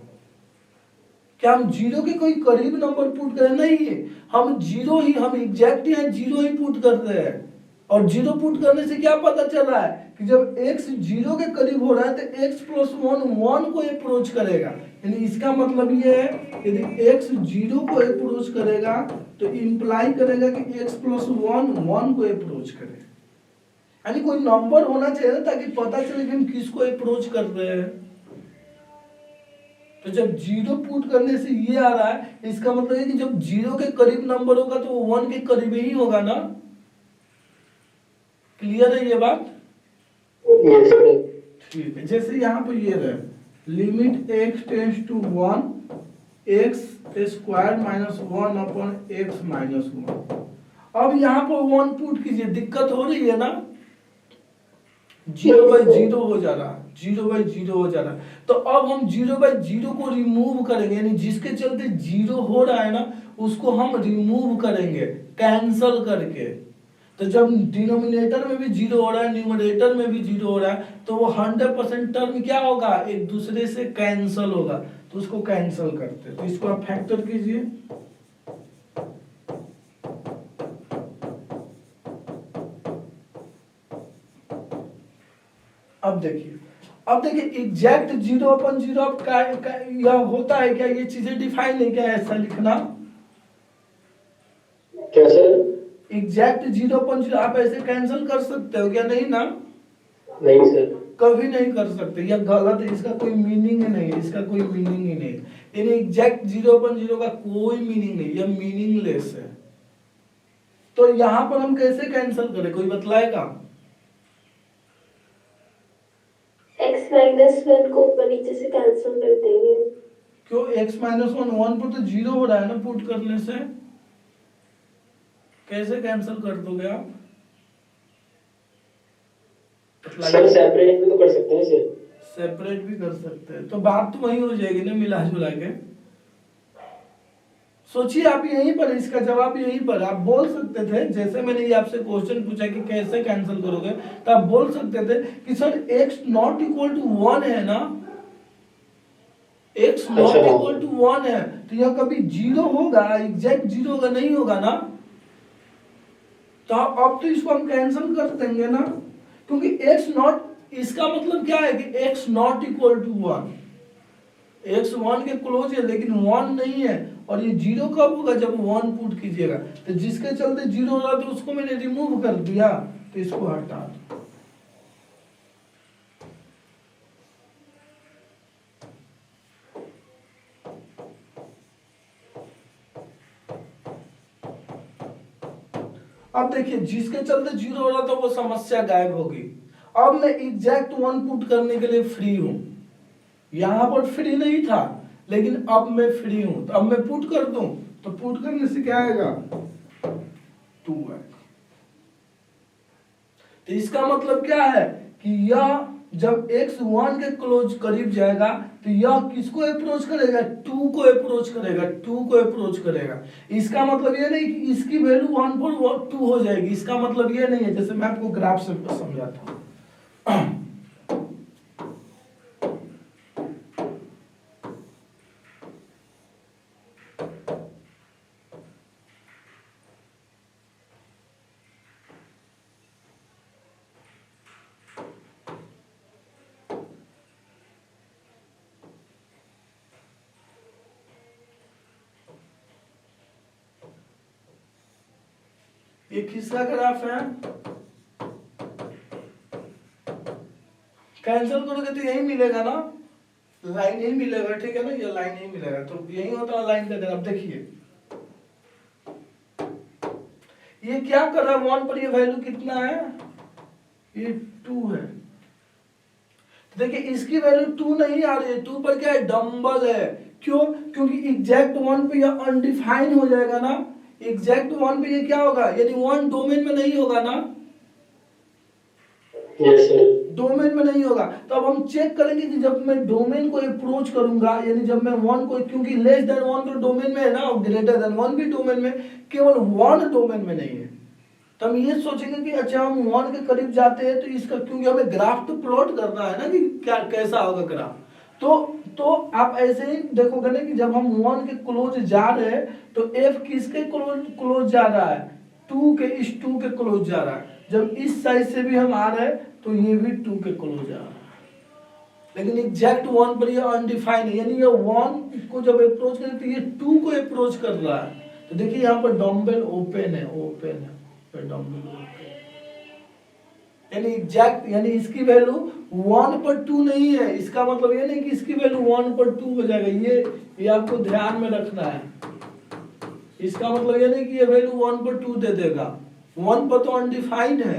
क्या हम 0 के कोई करीब नंबर पुट करें? नहीं है, हम 0 ही, हम एग्जैक्ट यहाँ 0 ही पुट कर रहे हैं। और जीरो पुट करने से क्या पता चल रहा है कि जब x जीरो के करीब हो रहा है तो x प्लस वन वन को अप्रोच करेगा, यानी इसका मतलब ये है यदि x जीरो को अप्रोच करेगा तो इंप्लाई करेगा कि x प्लस वन वन को अप्रोच करे, यानी कोई नंबर होना चाहिए ताकि पता चले कि हम किसको अप्रोच कर रहे हैं। तो जब जीरो पुट करने से ये आ रहा है, इसका मतलब है कि जब जीरो के करीब नंबर होगा तो वो वन के करीब ही होगा ना। क्लियर है ये बात? Yes, sir. ठीक है, जैसे यहाँ पर ये रहे limit x tends to 1 x square minus 1 upon x minus 1। अब यहाँ पर 1 पुट कीजिए, दिक्कत हो रही है ना, 0/0 हो जा रहा, 0/0 हो जा रहा। तो अब हम 0/0 को रिमूव करेंगे, यानी जिसके चलते 0 हो रहा है ना उसको हम रिमूव करेंगे कैंसल करके। तो जब डिनोमिनेटर में भी 0 हो रहा है, न्यूमरेटर में भी 0 हो रहा है, तो वो 100% टर्म क्या होगा, एक दूसरे से कैंसल होगा, तो उसको कैंसल करते हैं। तो इसको आप फैक्टर कीजिए। अब देखिए एग्जैक्ट 0/0 अब यह होता है क्या, ये चीजें डिफाइन है क्या ऐसा लिखना? क्या सर? एग्जैक्ट 0/0 आप ऐसे कैंसिल कर सकते हो क्या? नहीं ना, नहीं सर। कभी नहीं कर सकते, यह गलत है, इसका कोई मीनिंग ही नहीं है, इसका कोई मीनिंग ही नहीं। यानी एग्जैक्ट 0/0 का कोई मीनिंग नहीं, यह मीनिंगलेस है। तो यहां पर हम कैसे कैंसिल करें, कोई बतलाएगा? x माइनस 1 को ऊपर नीचे से कैंसिल कर देंगे। क्यों? x माइनस 1 पर तो 0 हो रहा है ना पुट करने से, कैसे कैंसिल कर दोगे आप? सर सेपरेट भी तो कर सकते हैं सर। सेपरेट भी कर सकते हैं, तो बात तो वही हो जाएगी ना मिला जुला के। सोचिए आप यहीं पर, इसका जवाब यहीं पर आप बोल सकते थे, जैसे मैंने ये आपसे क्वेश्चन पूछा कि कैसे कैंसिल करोगे, तो आप बोल सकते थे कि sir x not equal to 1 है ना, x नॉट इक्वल टू 1 है, तो यह कभी 0 होगा, एग्जैक्ट 0 होगा, नहीं होगा ना। तो अब तो इसको हम कैंसिल कर देंगे ना, क्योंकि x नॉट, इसका मतलब क्या है कि x not equal to 1, x 1 के क्लोज है लेकिन 1 नहीं है, और ये 0 कब होगा, जब 1 पुट कीजिएगा। तो जिसके चलते 0 हो रहा तो उसको मैंने रिमूव कर दिया, तो इसको हटा दो। अब देखिए जिसके चलते 0 हो रहा था वो समस्या गायब होगी। अब मैं एग्जैक्ट 1 पुट करने के लिए फ्री हूं, यहां पर फ्री नहीं था लेकिन अब मैं फ्री हूं, तो अब मैं पुट कर दूं, तो पुट करने से क्या आएगा, 2 आएगा। तो इसका मतलब क्या है कि यह जब x 1 के क्लोज करीब जाएगा तो यह किसको अप्रोच करेगा, 2 को अप्रोच करेगा, 2 को अप्रोच करेगा। इसका मतलब ये नहीं कि इसकी वैल्यू 1 पर 2 हो जाएगी, इसका मतलब ये नहीं है, जैसे मैं आपको ग्राफ से समझाता हूं। ये किसका ग्राफ है, कैंसिल करोगे तो यही मिलेगा ना, लाइन ही मिलेगा, ठीक है ना, ये लाइन ही मिलेगा, तो यही होता है लाइन का ग्राफ। देखिए ये क्या कर रहा है, 1 पर ये वैल्यू कितना है, ये 2 है। देखिए इसकी वैल्यू 2 नहीं आ रही है, 2 पर क्या है, डंबल है। क्यों? क्योंकि एग्जैक्ट 1 पे यह अनडिफाइन हो जाएगा ना, एग्जैक्ट 1 पे ये क्या होगा, यानी 1 डोमेन में नहीं होगा ना, यस सर। डोमेन में नहीं होगा। तो अब हम चेक करेंगे कि जब मैं डोमेन को अप्रोच करूंगा, यानी जब मैं 1 को, क्योंकि लेस देन 1 तो डोमेन में है ना, और ग्रेटर देन 1 भी डोमेन में, केवल 1 डोमेन में नहीं है, तो हम ये सोचेंगे कि अच्छा हम 1 के करीब जाते हैं तो इसका, क्योंकि हमें ग्राफ तो प्लॉट करना है ना कि क्या कैसा होगा ग्राफ, तो आप ऐसे ही देखोगे ना कि जब हम 1 के क्लोज जा रहे हैं तो f किसके क्लोज जा रहा है, 2 के, इस 2 के क्लोज जा रहा है। जब इस साइड से भी हम आ रहे हैं तो ये भी 2 के क्लोज आ रहा है, लेकिन एग्जैक्ट 1 पर ये अनडिफाइंड है, यानी ये 1 को जब अप्रोच करें तो ये 2 को अप्रोच कर रहा है। तो देखिए यहाँ पर डम्बल ओपन है, डम्बल ओपन, यानी एग्जैक्ट, यानी इसकी वैल्यू 1 पर 2 नहीं है। इसका मतलब ये नहीं कि इसकी वैल्यू 1 पर 2 हो जाएगा, ये आपको ध्यान में रखना है। इसका मतलब ये नहीं कि ये वैल्यू 1 पर 2 दे देगा, 1 पर तो अनडिफाइंड है।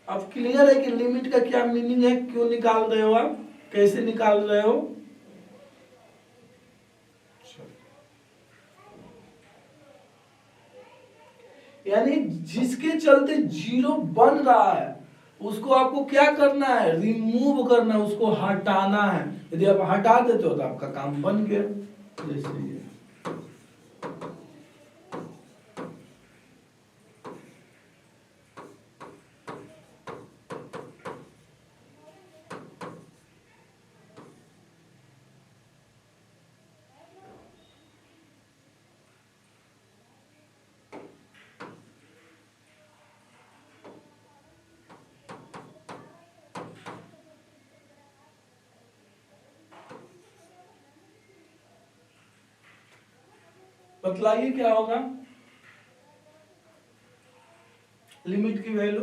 अब क्लियर है कि लिमिट का क्या मीनिंग है, क्यों निकाल रहे हो आप, कैसे निकाल रहे हो। यानी जिसके चलते 0 बन रहा है उसको आपको क्या करना है, रिमूव करना है, उसको हटाना है। यदि आप हटा देते हो तो आपका काम बन गया। जैसे ये बतलाइए क्या होगा लिमिट की वैल्यू।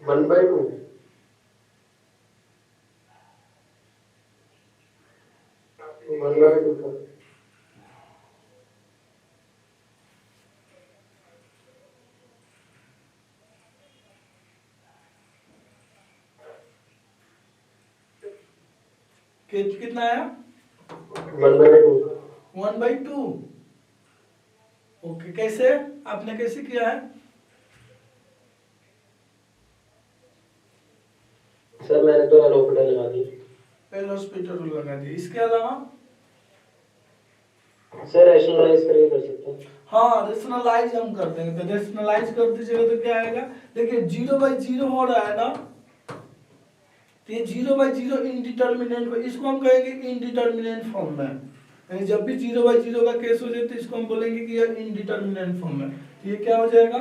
One by two. कितना आया, 1/2। ओके, कैसे आपने कैसे किया है। सर मैंने तो एल हॉस्पिटल लगा दी। एल हॉस्पिटल लगा दी। इसके अलावा सर रैशनलाइज करके कर सकते हैं। हाँ, रेशनलाइज हम कर देंगे। तो रेशनलाइज कर दीजिएगा तो क्या आएगा, देखिए 0/0 हो रहा है ना, तो ये 0/0 इनडिटर्मिनेंट, इसको हम कहेंगे इनडिटर्मिनेंट फॉर्म में। यानी जब भी 0/0 का केस हो जाए तो इसको हम बोलेंगे कि यह इनडिटर्मिनेंट फॉर्म में। तो ये क्या हो जाएगा,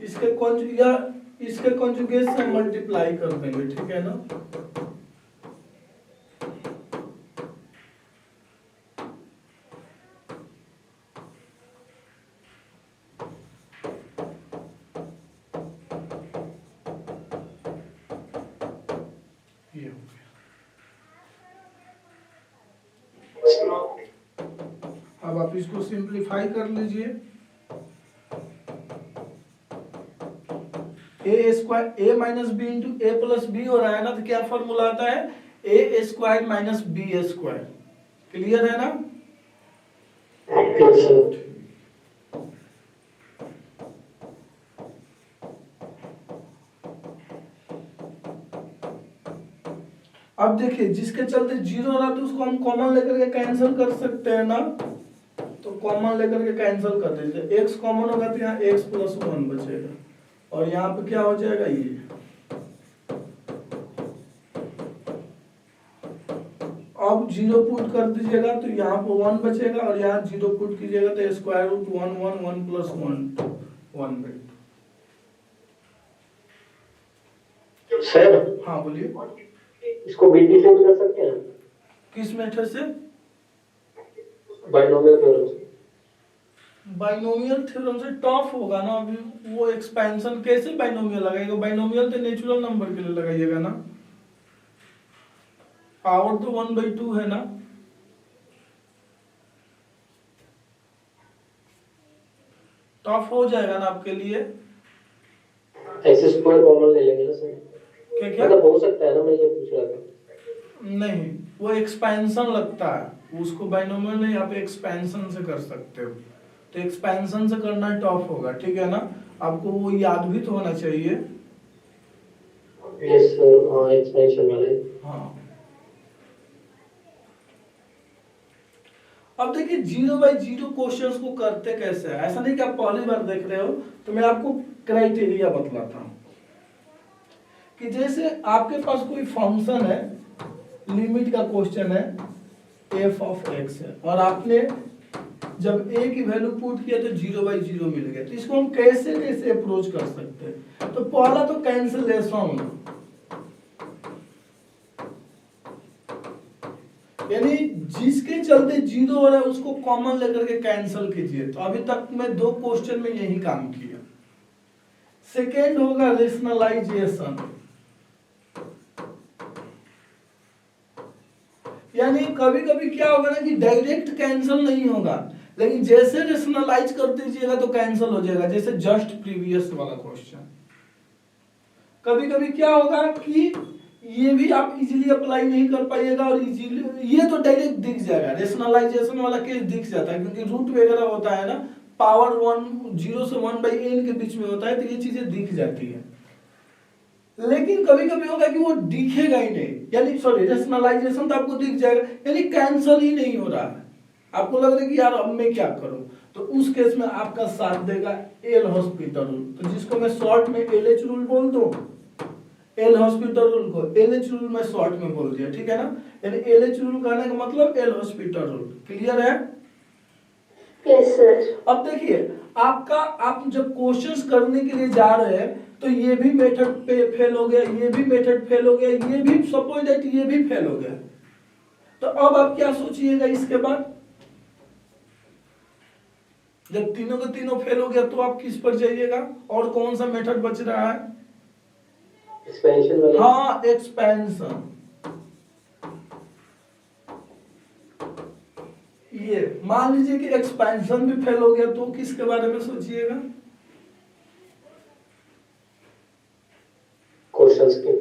इसके कॉन्जुगेट से मल्टीप्लाई कर देंगे, ठीक है ना। ये हो गया। अब आप इसको सिंप्लीफाई कर लीजिए। a minus B into A plus B हो रहा है ना, तो क्या फॉर्मूला आता है, a² माइनस b²। क्लियर है ना। अब देखिए जिसके चलते 0 रहा तो उसको हम कॉमन लेकर के कैंसिल कर सकते हैं ना, तो कॉमन लेकर के कैंसिल कर दीजिए। x कॉमन होगा तो यहाँ x + 1 बचेगा, और यहाँ पे क्या हो जाएगा, ये अब 0 पुट कर दीजिएगा तो यहाँ पे 1 बचेगा, और यहाँ 0 पुट कीजिएगा तो √1 1 1 + 1 1/2। सर हाँ बोलिए, इसको बीटी से भी कर सकते हैं, किस मेथड से, बाइनोमियल थ्योरम से। बाइनोमियल थ्योरम से टफ होगा ना। अभी वो एक्सपेंशन कैसे बाइनोमियल लगाएगा, बाइनोमियल तो नेचुरल नंबर के लिए लगाइएगा ना, पावर तो 1/2 है ना। टफ हो जाएगा ना आपके लिए। x² कॉमन ले लेंगे ना सर, क्या मतलब हो सकता है ना, मैं ये पूछ रहा था। नहीं, वो एक्सपेंशन लगता है, उसको बाइनोमियल नहीं, आप एक्सपेंशन से कर सकते हो। तो एक्सपेंशन से करना टफ होगा, ठीक है ना। आपको वो याद भी तो होना चाहिए। यस सर, हाँ एक्सपेंशन वाले। हाँ, अब देखिए 0/0 क्वेश्चंस को करते कैसे हैं। ऐसा नहीं कि आप पहली बार देख रहे हो, तो मैं आपको क्राइटेरिया बतलाता हूं कि जैसे आपके पास कोई फंक्शन है, लिमिट का क्वेश्चन है, f ऑफ x है, और आपने जब a की वैल्यू पुट किया तो 0/0 मिल गया। तो इसको हम कैसे कैसे अप्रोच कर सकते हैं। तो पहला तो कैंसिलेशन, यानी जिसके चलते 0 हो रहा है उसको कॉमन लेकर के कैंसिल कीजिए। तो अभी तक मैं 2 क्वेश्चन में यही काम किया। सेकेंड होगा रेशनलाइजेशन, यानी कभी कभी क्या होगा ना कि डायरेक्ट कैंसिल नहीं होगा, लेकिन जैसे रेशनलाइज कर दीजिएगा तो कैंसिल हो जाएगा। जैसे जस्ट प्रीवियस वाला क्वेश्चन, कभी कभी क्या होगा कि ये भी आप इजीली अप्लाई नहीं कर पाइएगा, और इजीली ये तो डायरेक्ट दिख जाएगा। रेशनलाइजेशन वाला केस दिख जाता है, क्योंकि रूट वगैरह होता है ना, पावर 1 0 से 1/n के बीच में होता है, तो ये चीजें दिख जाती है। लेकिन कभी कभी होगा कि वो दिखेगा ही नहीं, यानी सॉरी रेशनलाइजेशन तो आपको दिख जाएगा, यानी कैंसिल ही नहीं हो रहा है। आपको लग रहा है कि यार अब मैं क्या करूं, तो उस केस में आपका साथ देगा एल हॉस्पिटल रूल। तो जिसको मैं शॉर्ट में एलएच रूल बोल दूं, एल हॉस्पिटल रूल को एलएच रूल में शॉर्ट में बोल दिया, ठीक है ना। यानी एलएच रूल कहने का मतलब एल हॉस्पिटल रूल। क्लियर है? Yes sir. अब देखिए आप जब क्वेश्चंस करने के लिए जा रहे हैं तो ये भी मेथड पे फेल हो गया, ये भी मेथड फेल हो गया, ये भी सपोज दैट ये भी फेल हो गया। तो अब आप क्या सोचिएगा इसके बाद, जब तीनों के तीनों फेल हो गया तो आप किस पर जाइएगा, और कौन सा मेथड बच रहा है? एक्सपेंशन वाला। हाँ, एक्सपेंशन। ये मान लीजिए कि एक्सपेंशन भी फेल हो गया तो किसके बारे में सोचिएगा? क्वेश्चंस के।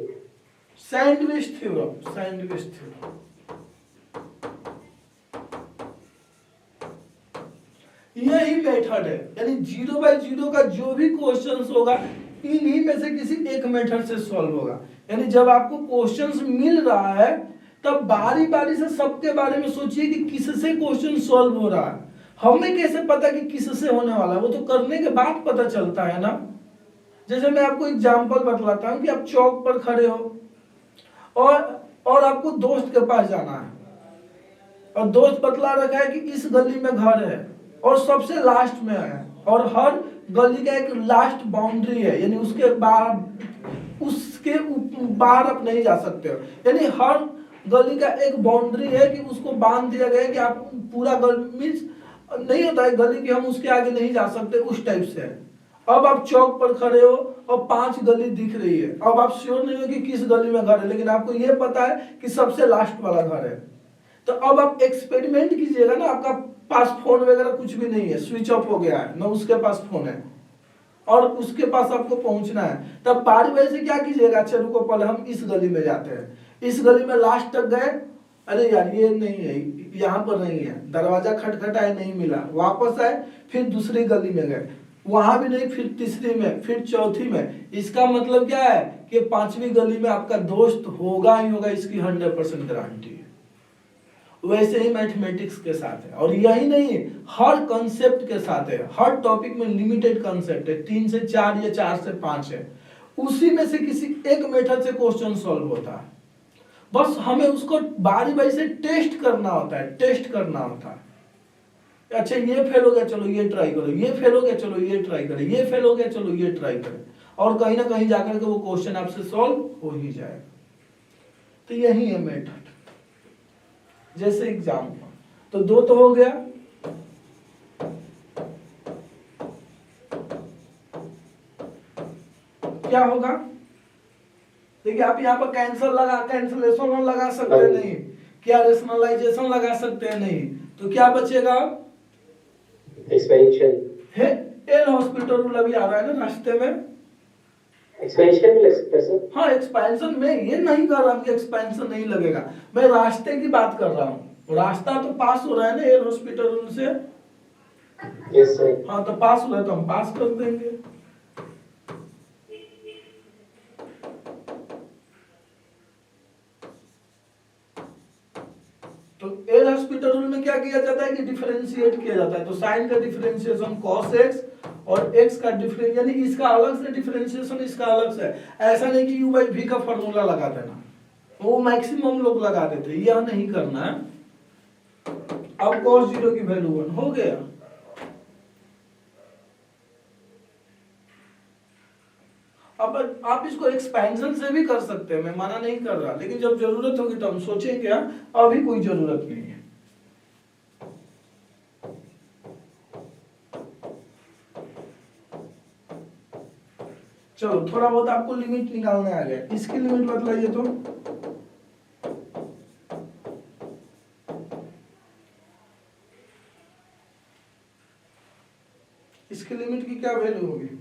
Sandwich theorem, sandwich theorem. यही मेथड है, यानी 0/0 का जो भी क्वेश्चंस होगा इन्हीं में से किसी एक मेथड से सॉल्व होगा। यानी जब आपको क्वेश्चंस मिल रहा है तब बारी बारी से सबके बारे में सोचिए कि किससे क्वेश्चन सॉल्व हो रहा है। हमें कैसे पता कि किससे होने वाला है, वो तो करने के बाद पता चलता है ना। जैसे मैं आपको एग्जांपल बतलाता हूं कि आप चौक पर खड़े हो और आपको दोस्त के पास जाना है, और दोस्त बतला रखा है कि इस गली में घर है और सबसे लास्ट में है, और हर गली का एक लास्ट बाउंड्री है, यानी उसके बाहर आप नहीं जा सकते हो। यानी हर गली का एक बाउंड्री है कि उसको बांध दिया गया है कि आप पूरा गली मींस नहीं होता है गली कि हम उसके आगे नहीं जा सकते, उस टाइप से है। अब आप चौक पर खड़े हो और 5 गली दिख रही है। अब आप श्योर नहीं हो कि किस गली में घर है, लेकिन आपको यह पता है कि सबसे लास्ट वाला घर है। तो अब आप एक्सपेरिमेंट कीजिएगा ना, आपका पास फोन वगैरह कुछ भी नहीं है, स्विच ऑफ हो गया है ना, उसके पास फोन है और उसके पास आपको पहुंचना है। तब बारी बारी से क्या कीजिएगा, अच्छा रुको पहले हम इस गली में जाते हैं, इस गली में लास्ट तक गए, अरे यार ये नहीं है, यहाँ पर नहीं है, दरवाजा खटखटाए नहीं मिला, वापस आए, फिर दूसरी गली में गए, वहां भी नहीं, फिर तीसरी में, फिर चौथी में। इसका मतलब क्या है कि 5वीं गली में आपका दोस्त होगा ही होगा, इसकी 100% गारंटी है। वैसे ही मैथमेटिक्स के साथ है, और यही नहीं हर कॉन्सेप्ट के साथ है। हर टॉपिक में लिमिटेड कॉन्सेप्ट है, 3 से 4 या 4 से 5 है, उसी में से किसी एक मेथड से क्वेश्चन सॉल्व होता है। बस हमें उसको बारी बारी से टेस्ट करना होता है, टेस्ट करना होता है। अच्छा ये फेल हो गया, चलो ये ट्राई करो, ये फेल हो गया, चलो ये ट्राई करें, ये फेल हो गया, चलो ये ट्राई करें, और कहीं ना कहीं जाकर के वो क्वेश्चन आपसे सॉल्व हो ही जाएगा। तो यही है मेथड। जैसे एग्जाम्पल, तो 2 तो हो गया। क्या होगा, देखिए आप यहाँ पर कैंसलेशन लगा सकते हैं नहीं, क्या रेशनलाइजेशन लगा सकते हैं नहीं, तो क्या बचेगा, एक्सपेंशन है एल हॉस्पिटल रूल अभी आ रहा है ना रास्ते में। एक्सपेंशन भी लग सकता है सर। हाँ एक्सपेंशन में ये नहीं कर रहा हूँ कि एक्सपेंशन नहीं लगेगा, मैं रास्ते की बात कर रहा हूँ। रास्ता तो पास हो रहा है ना एल हॉस्पिटल रूल से। Yes sir. हाँ तो पास हो रहा है तो हम पास कर देंगे। तो एल हॉस्पिटल रूल में क्या किया जाता है कि डिफरेंशिएट किया जाता है। तो साइन का डिफरेंशिएशन cos x और x का डिफरेंस यानी इसका अलग से डिफरेंशिएशन इसका अलग से। ऐसा नहीं कि u by v का फार्मूला लगा देना, वो मैक्सिमम लोग लगा देते, यह नहीं करना है। अब cos 0 की वैल्यू 1 हो गया। अब आप इसको एक्सपेंशन से भी कर सकते हैं, मैं मना नहीं कर रहा, लेकिन जब जरूरत होगी तो हम सोचेंगे, अभी कोई जरूरत नहीं है। चलो थोड़ा बहुत आपको लिमिट निकालने आ गया, इसकी लिमिट बतलाइए तो। इसकी लिमिट की क्या वैल्यू होगी?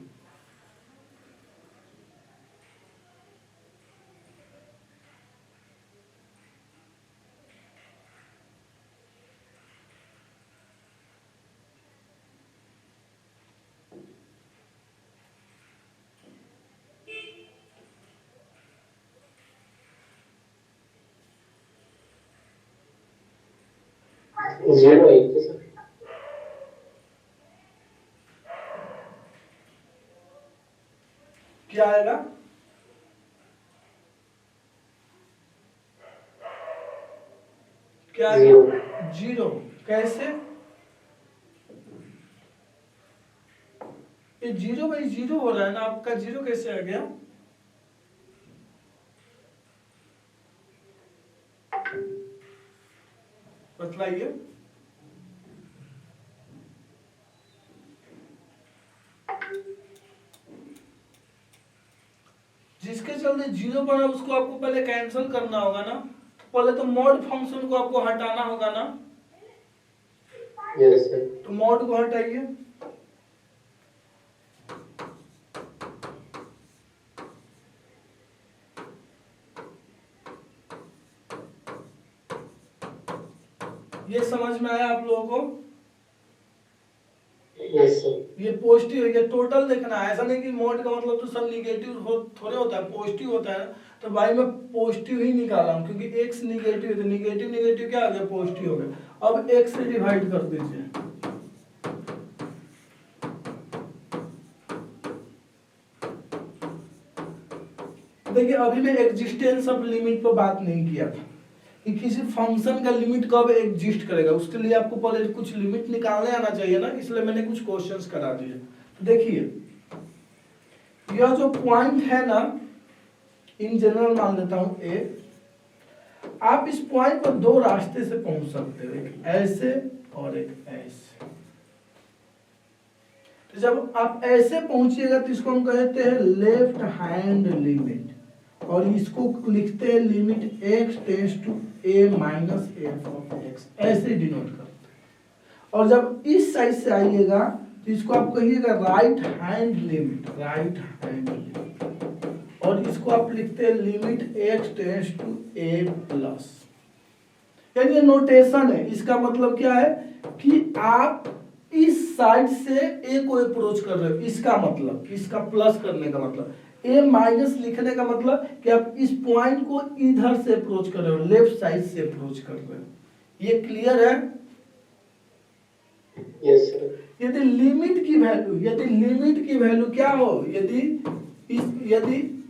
जीरो आएगी सर। क्या आएगा? क्या आएगा? 0। कैसे? ये 0 बाई 0 हो रहा है ना, आपका 0 कैसे आ गया? बतलाइए। जिसके चलते 0 बना उसको आपको पहले कैंसिल करना होगा ना, पहले तो मॉड फंक्शन को आपको हटाना होगा ना। Yes sir. तो मॉड को हटाइए। ये समझ में आया आप लोगों को? Yes sir. ये पॉजिटिव है, ये टोटल देखना है, ऐसा नहीं कि मॉड का मतलब तो सब निगेटिव थोड़े होता है, पॉजिटिव होता है। तो भाई मैं पॉजिटिव ही निकाला हूं क्योंकि x निगेटिव है, तो निगेटिव निगेटिव क्या आ गया? पॉजिटिव हो गया। अब x से डिवाइड कर दीजिए। देखिए अभी मैं एग्जिस्टेंस ऑफ लिमिट पर बात नहीं किया था कि किसी फंक्शन का लिमिट कब एग्जिस्ट करेगा, उसके लिए आपको पहले कुछ लिमिट निकालने आना चाहिए ना, इसलिए मैंने कुछ क्वेश्चंस करा दिए। तो देखिए यह जो पॉइंट है ना, इन जनरल मान लेता हूं ए, आप इस पॉइंट पर दो रास्ते से पहुंच सकते हो, एक ऐसे और एक ऐसे। तो जब आप ऐसे पहुंचिएगा तो इसको हम कहते हैं लेफ्ट हैंड लिमिट, और इसको लिखते हैं limit x tends to a minus F of x, ऐसे डिनोट करते हैं। और जब इस साइड से आइएगा तो इसको आप कहिएगा right hand limit, right hand limit, और इसको आप लिखते हैं limit x tends to a plus. यानी ये नोटेशन है, इसका मतलब क्या है कि आप इस साइड से a को अप्रोच कर रहे हो, इसका मतलब, इसका प्लस करने का मतलब, a माइनस लिखने का मतलब कि आप इस पॉइंट को इधर से अप्रोच कर रहे हो, लेफ्ट साइड से अप्रोच कर रहे हो। ये क्लियर है? Yes sir. यदि लिमिट की वैल्यू क्या हो, यदि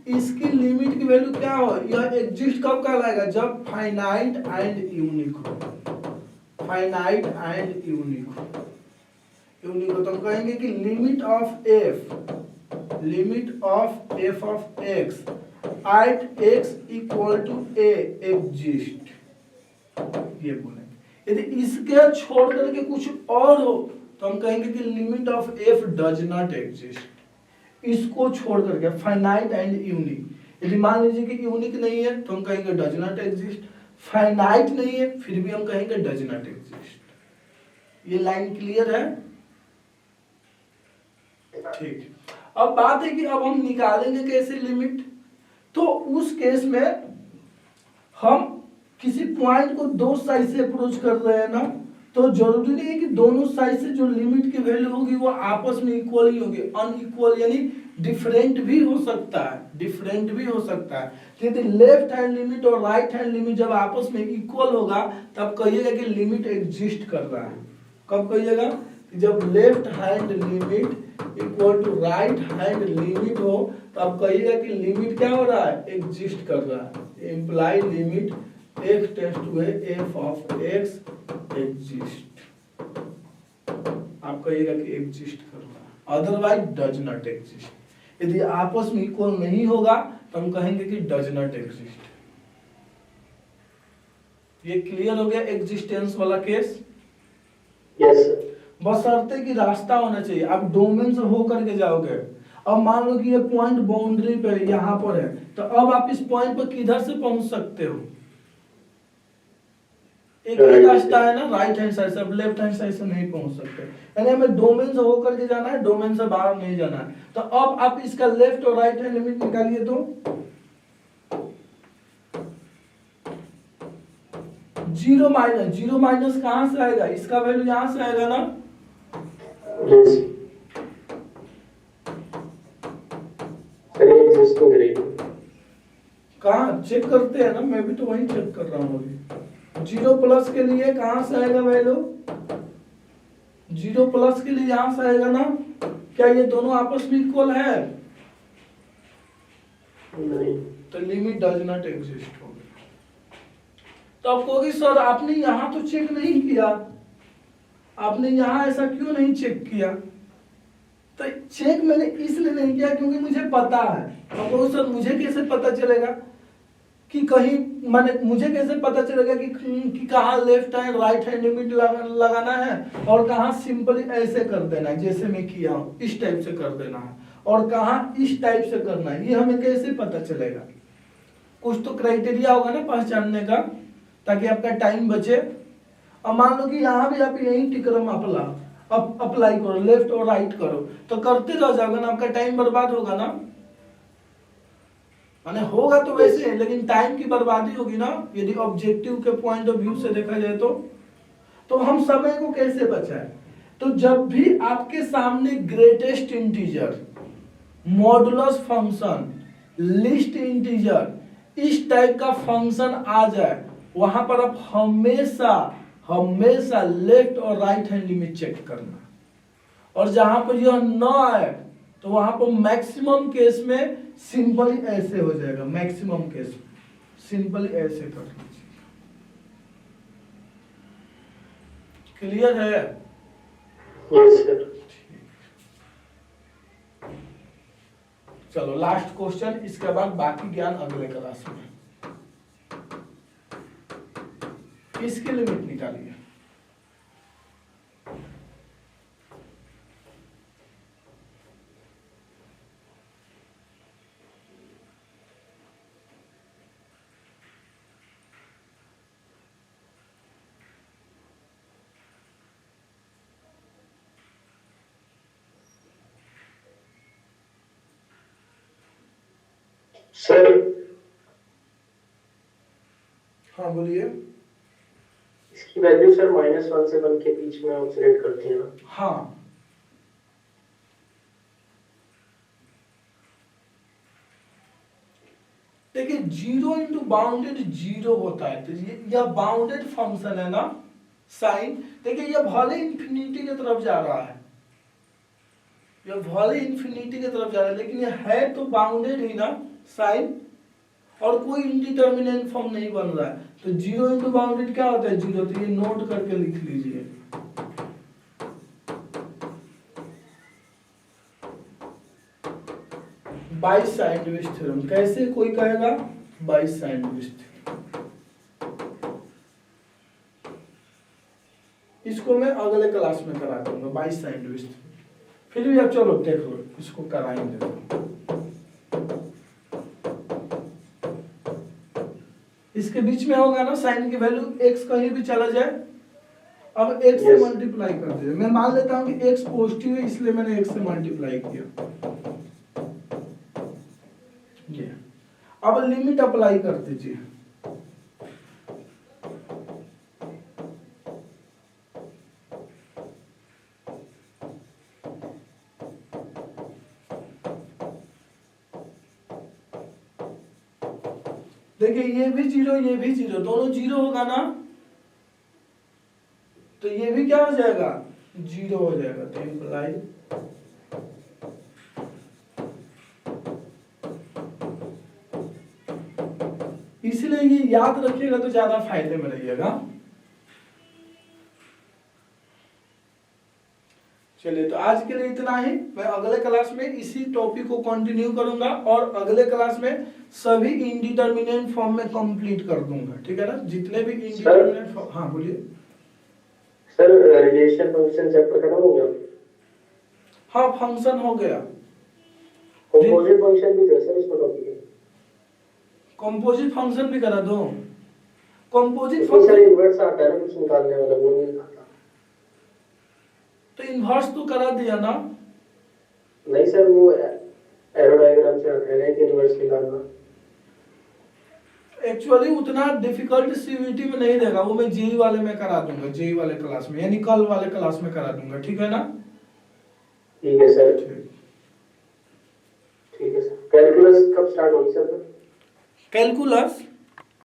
इसकी लिमिट की वैल्यू क्या हो, यह एग्जिस्ट कब कहलाएगा? जब फाइनाइट एंड यूनिक हो, फाइनाइट एंड यूनिक हो। तो हम कहेंगे कि limit of f of x at x equal to a exist, ये बोलेंगे। यदि इसके छोड़ करके कुछ और हो तो हम कहेंगे कि limit of f does not exist, इसको छोड़ करके फाइनाइट एंड यूनिक। यदि मान लीजिए कि यूनिक नहीं है तो हम कहेंगे डज नॉट एग्जिस्ट, फाइनाइट नहीं है फिर भी हम कहेंगे डज नॉट एग्जिस्ट। ये लाइन क्लियर है? ठीक। अब बात है कि अब हम निकालेंगे कैसे लिमिट। तो उस केस में हम किसी पॉइंट को दो साइड से अप्रोच कर रहे हैं ना, तो जरूरी नहीं है कि दोनों साइड से जो लिमिट की वैल्यू होगी वो आपस में इक्वल ही होगी, अनइक्वल यानी डिफरेंट भी हो सकता है, डिफरेंट भी हो सकता है। यदि लेफ्ट हैंड लिमिट और राइट हैंड लिमिट जब आपस में इक्वल होगा तब कहिएगा कि लिमिट एग्जिस्ट कर रहा है। कब कहिएगा? जब left hand limit equal to right hand limit हो तब कहिएगा कि लिमिट क्या हो रहा है? एग्जिस्ट कर रहा है। Imply limit x tends to f of x exist. आप कहिएगा कि एग्जिस्ट कर रहा है, अदरवाइज डज नॉट एग्जिस्ट। यदि आपस में इक्वल नहीं होगा तो हम कहेंगे कि डज नॉट एग्जिस्ट। ये क्लियर हो गया एग्जिस्टेंस वाला केस? Yes sir. बशर्ते कि रास्ता होना चाहिए। आप डोमेन से हो करके जाओगे, अब मान लो कि ये पॉइंट बाउंड्री पे यहाँ पर है, तो अब आप इस पॉइंट पर किधर से पहुंच सकते हो? एक ही रास्ता है ना, राइट हैंड साइड से। अब लेफ्ट हैंड साइड से नहीं पहुंच सकते, यानी हमें डोमेन से होकर के जाना है, डोमेन से बाहर नहीं जाना है। तो अब आप इसका लेफ्ट और राइट हैंड लिमिट निकालिए तो 0 माइनस कहां से आएगा? इसका वैल्यू यहां से आएगा ना। यस सर, ये एग्जिस्ट तो करेगी। कहाँ चेक करते हैं ना, मैं भी तो वही चेक कर रहा हूँ अभी। 0 प्लस के लिए कहां से आएगा वैल्यू? 0 प्लस के लिए यहां से आएगा ना। क्या ये दोनों आपस में इक्वल है? नहीं। तो लिमिट डज नॉट एग्जिस्ट हो गया। तो आप कहोगे सर आपने यहां तो चेक नहीं किया, आपने यहां ऐसा क्यों नहीं चेक किया? तो चेक मैंने इसलिए नहीं किया क्योंकि मुझे पता है। अब कहो सर मुझे कैसे पता चलेगा कि कहीं, माने मुझे कैसे पता चलेगा कि कहाँ left hand right hand limit लगाना है और कहाँ सिंपली ऐसे कर देना है जैसे मैं किया हूँ, इस टाइप से कर देना है, और कहाँ इस टाइप से करना है, ये हमें कैसे पता चलेगा? कुछ तो क्राइटेरिया होगा ना पहचानने का, ताकि आपका टाइम बचे। अब मान लो कि यहाँ भी आप यही टिक्रम अप्लाई करो, लेफ्ट और राइट करो, तो करते रह जाओगे ना, आपका टाइम बर्बाद होगा ना। माने होगा तो वैसे है, लेकिन टाइम की बर्बादी होगी ना यदि ऑब्जेक्टिव के पॉइंट ऑफ व्यू से देखा जाए तो हम समय को कैसे बचाएं? तो जब भी आपके सामने greatest integer, modulus function, list integer, इस टाइप का फंक्शन आ जाए, वहां पर आप हमेशा लेफ्ट और राइट हैंड लिमिट चेक करना। और जहां पर यह न आए तो वहां पर मैक्सिमम केस में सिंपली ऐसे हो जाएगा, मैक्सिमम केस में सिंपली ऐसे कर लीजिए। क्लियर है? Yes sir. चलो लास्ट क्वेश्चन, इसके बाद बाकी ज्ञान अगले क्लास में। इसकी लिमिट निकालिए। सर हाँ बोलिए। इसकी वैल्यू सर -1 से 1 के बीच में ऑसिलेट करती है ना? हाँ देखिए 0 इंटू बाउंडेड 0 होता है, तो यह बाउंडेड फंक्शन है ना साइन। देखिए यह भले इंफिनिटी की तरफ जा रहा है, यह भले इंफिनिटी की तरफ जा रहा है, लेकिन यह है तो बाउंडेड ही ना साइन, और कोई इंडिटर्मिनेंट फॉर्म नहीं बन रहा है। तो 0 इंटू बाउंडेड क्या होता है? 0। तो ये नोट करके लिख लीजिए। By sandwich theorem. कैसे कोई कहेगा? By sandwich theorem. इसको मैं अगले क्लास में करा दूंगा, बाई सैंडविच थ्योरम। फिर भी अब चलो देखो इसको कराएंगे। इसके बीच में होगा ना साइन की वैल्यू, x कहीं भी चला जाए। अब x से मल्टीप्लाई कर दीजिए। मैं मान लेता हूं कि x पॉजिटिव है, इसलिए मैंने x से मल्टीप्लाई किया। ये अब लिमिट अप्लाई कर दीजिए। देखिए ये भी जीरो, ये भी जीरो, दोनों जीरो होगा ना, तो ये भी क्या हो जाएगा, जीरो हो जाएगा। तो इम्प्लाई इसलिए ये याद रखिएगा तो ज्यादा फायदे में रहिएगा। चलिए तो आज के लिए इतना ही। मैं अगले क्लास में इसी टॉपिक को कंटिन्यू करूंगा और अगले क्लास में सभी इंडिटरमिनेट फॉर्म में कंप्लीट कर दूंगा, ठीक है ना, जितने भी इंडिटरमिनेट फॉर्म। हाँ बोलिए सर, रिलेशन फंक्शन चैप्टर खत्म हो गया? हाँ फंक्शन हो गया। कंपोजिट फंक्शन भी था सर इसमें टॉपिक है। कंपोजिट फंक्शन भी करा दो। कंपोजिट इसमें सर फंक्शन इन्वर्स आता है ना कुछ निकालने वाला, वो नहीं आता। तो इन्वर्स तो करा दिया ना। नहीं सर, वो एरो डायग्राम से आता है ना कि इन्वर्स निकालना। एक्चुअली उतना डिफिकल्ट सीवीटी में नहीं देगा वो, मैं जेई वाले में करा दूंगा, जेई वाले क्लास में, यानी कल वाले क्लास में करा दूंगा, ठीक है ना। ठीक है सर, ठीक है सर। कैलकुलस कब स्टार्ट होगी सर? कैलकुलस